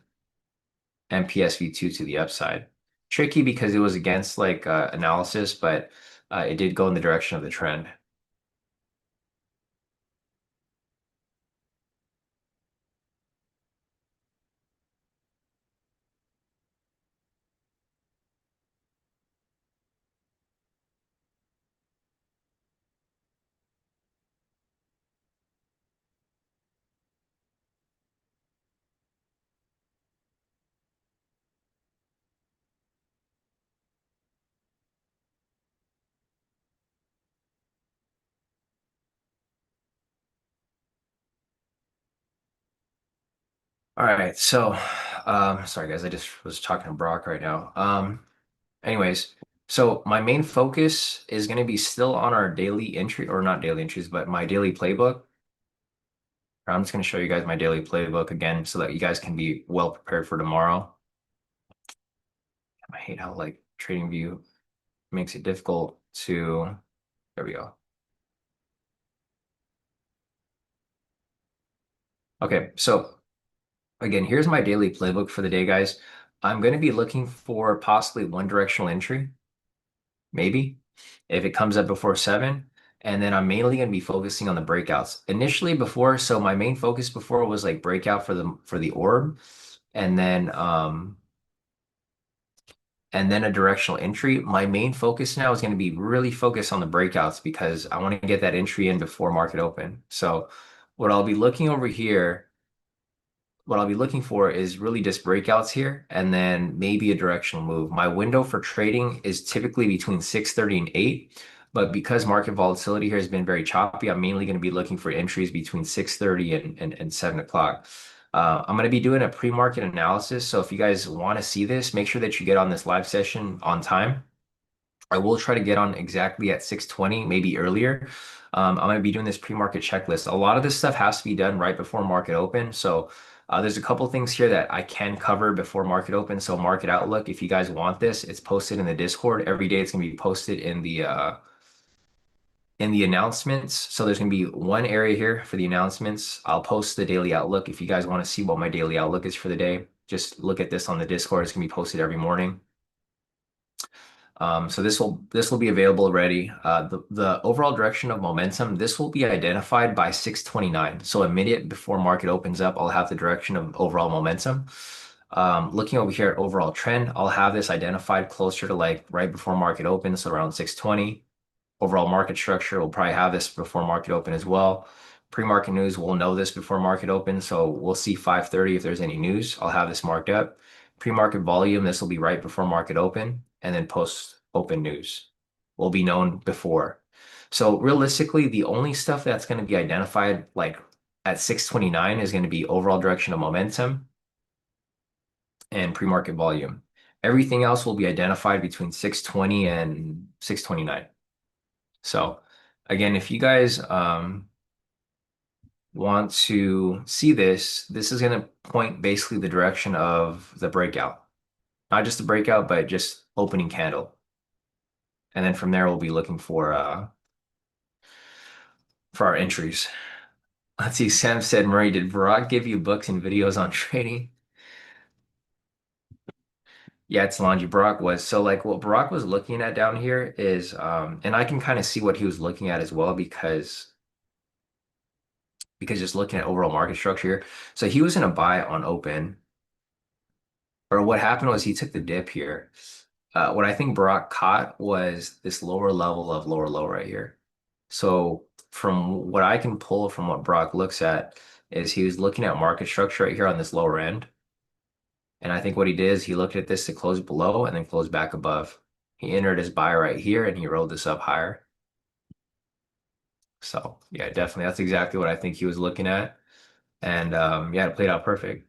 MPSV2 to the upside. Tricky because it was against like analysis, but it did go in the direction of the trend. All right, so sorry guys, I just was talking to Brock right now. Anyways, so my main focus is going to be still on our daily entry, or not daily entries, but my daily playbook. I'm just going to show you guys my daily playbook again so that you guys can be well prepared for tomorrow. I hate how like trading view makes it difficult to, there we go. Okay, so again, here's my daily playbook for the day, guys. I'm going to be looking for possibly one directional entry, maybe, if it comes up before 7. And then I'm mainly going to be focusing on the breakouts. Initially before, so my main focus before was like breakout for the orb and then a directional entry. My main focus now is going to be really focused on the breakouts because I want to get that entry in before market open. So what I'll be looking over here what I'll be looking for is really just breakouts here and then maybe a directional move. My window for trading is typically between 6:30 and 8, but because market volatility here has been very choppy, I'm mainly going to be looking for entries between 6:30 and 7 o'clock. I'm going to be doing a pre-market analysis. So if you guys want to see this, make sure that you get on this live session on time. I will try to get on exactly at 6:20, maybe earlier. I'm going to be doing this pre-market checklist. A lot of this stuff has to be done right before market open. So there's a couple things here that I can cover before market open. So market outlook, if you guys want this, it's posted in the Discord. Every day it's going to be posted in the announcements. So there's going to be one area here for the announcements. I'll post the daily outlook. If you guys want to see what my daily outlook is for the day, just look at this on the Discord. It's going to be posted every morning. So this will be available already. The overall direction of momentum, this will be identified by 6:29. So a minute before market opens up, I'll have the direction of overall momentum. Looking over here at overall trend, I'll have this identified closer to like right before market opens, so around 6:20. Overall market structure, we'll probably have this before market open as well. Pre-market news, we'll know this before market open, so we'll see 5:30 if there's any news. I'll have this marked up. Pre-market volume, this will be right before market open, and then post-open news will be known before. So realistically, the only stuff that's going to be identified like at 6:29 is going to be overall direction of momentum and pre-market volume. Everything else will be identified between 6:20 and 6:29. So again, if you guys want to see this, this is going to point basically the direction of the breakout. Not just the breakout, but just opening candle. And then from there, we'll be looking for our entries. Let's see, Sam said, Murray, did Barack give you books and videos on trading? Yeah, it's Lanji. Barack was. So like what Barack was looking at down here is, and I can kind of see what he was looking at as well because just looking at overall market structure here. So he was in a buy on open, or what happened was he took the dip here. What I think Barack caught was this lower level of lower low right here. So from what I can pull from what Brock looks at is he was looking at market structure right here on this lower end. And I think what he did is he looked at this to close below and then close back above. He entered his buy right here and he rolled this up higher. So yeah, definitely. That's exactly what I think he was looking at. And yeah, it played out perfect.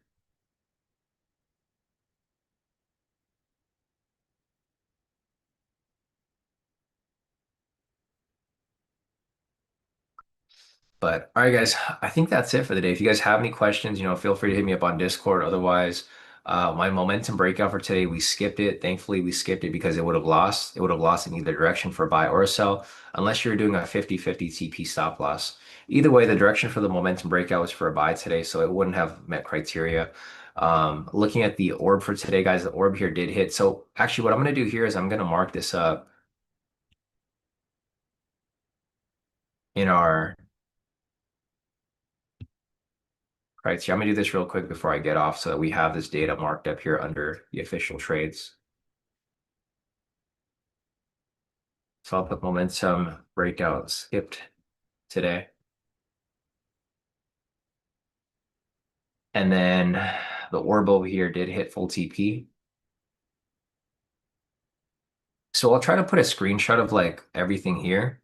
But all right, guys, I think that's it for the day. If you guys have any questions, feel free to hit me up on Discord. Otherwise, my momentum breakout for today, we skipped it. Thankfully, we skipped it because it would have lost. It would have lost in either direction for a buy or a sell, unless you're doing a 50-50 TP stop loss. Either way, the direction for the momentum breakout was for a buy today, so it wouldn't have met criteria. Looking at the orb for today, guys, the orb here did hit. So actually, what I'm going to do here is I'm going to mark this up in our right, so I'm gonna do this real quick before I get off so that we have this data marked up here under the official trades. So I'll put momentum breakout skipped today. And then the orb over here did hit full TP. So I'll try to put a screenshot of like everything here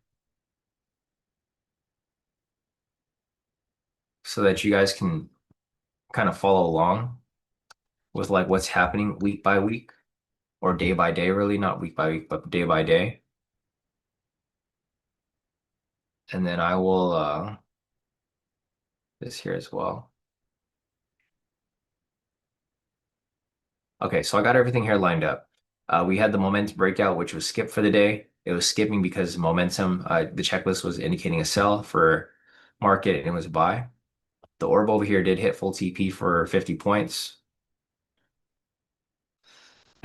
so that you guys can kind of follow along with like what's happening week by week or day by day, really, not week by week, but day by day. And then I will this here as well. Okay, so I got everything here lined up. We had the momentum breakout, which was skipped for the day. It was skipping because momentum, the checklist was indicating a sell for market and it was a buy. The orb over here did hit full TP for 50 points.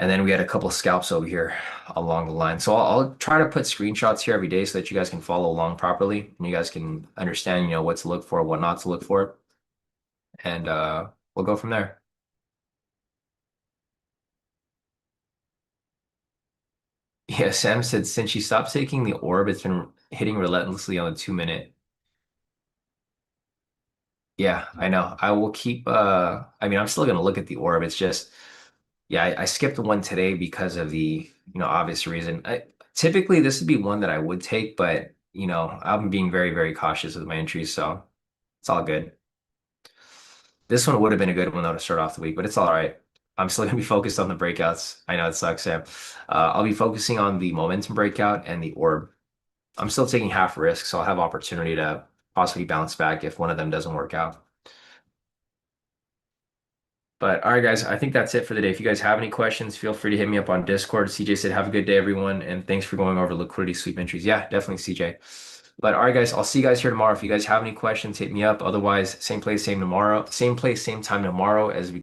And then we had a couple scalps over here along the line. So I'll try to put screenshots here every day so that you guys can follow along properly and you guys can understand, what to look for, what not to look for, and we'll go from there. Yeah, Sam said since she stopped taking the orb, it's been hitting relentlessly on the 2 minute. Yeah, I know. I will keep I mean I'm still gonna look at the orb. It's just yeah, I skipped one today because of the, obvious reason. Typically this would be one that I would take, but I'm being very, very cautious with my entries, so it's all good. This one would have been a good one though to start off the week, but it's all right. I'm still gonna be focused on the breakouts. I know it sucks, Sam. I'll be focusing on the momentum breakout and the orb. I'm still taking half risk, so I'll have opportunity to possibly bounce back if one of them doesn't work out. But all right, guys, I think that's it for the day. If you guys have any questions, feel free to hit me up on Discord. CJ said, have a good day, everyone. And thanks for going over liquidity sweep entries. Yeah, definitely, CJ. But all right, guys, I'll see you guys here tomorrow. If you guys have any questions, hit me up. Otherwise, same place, same tomorrow. Same place, same time tomorrow as we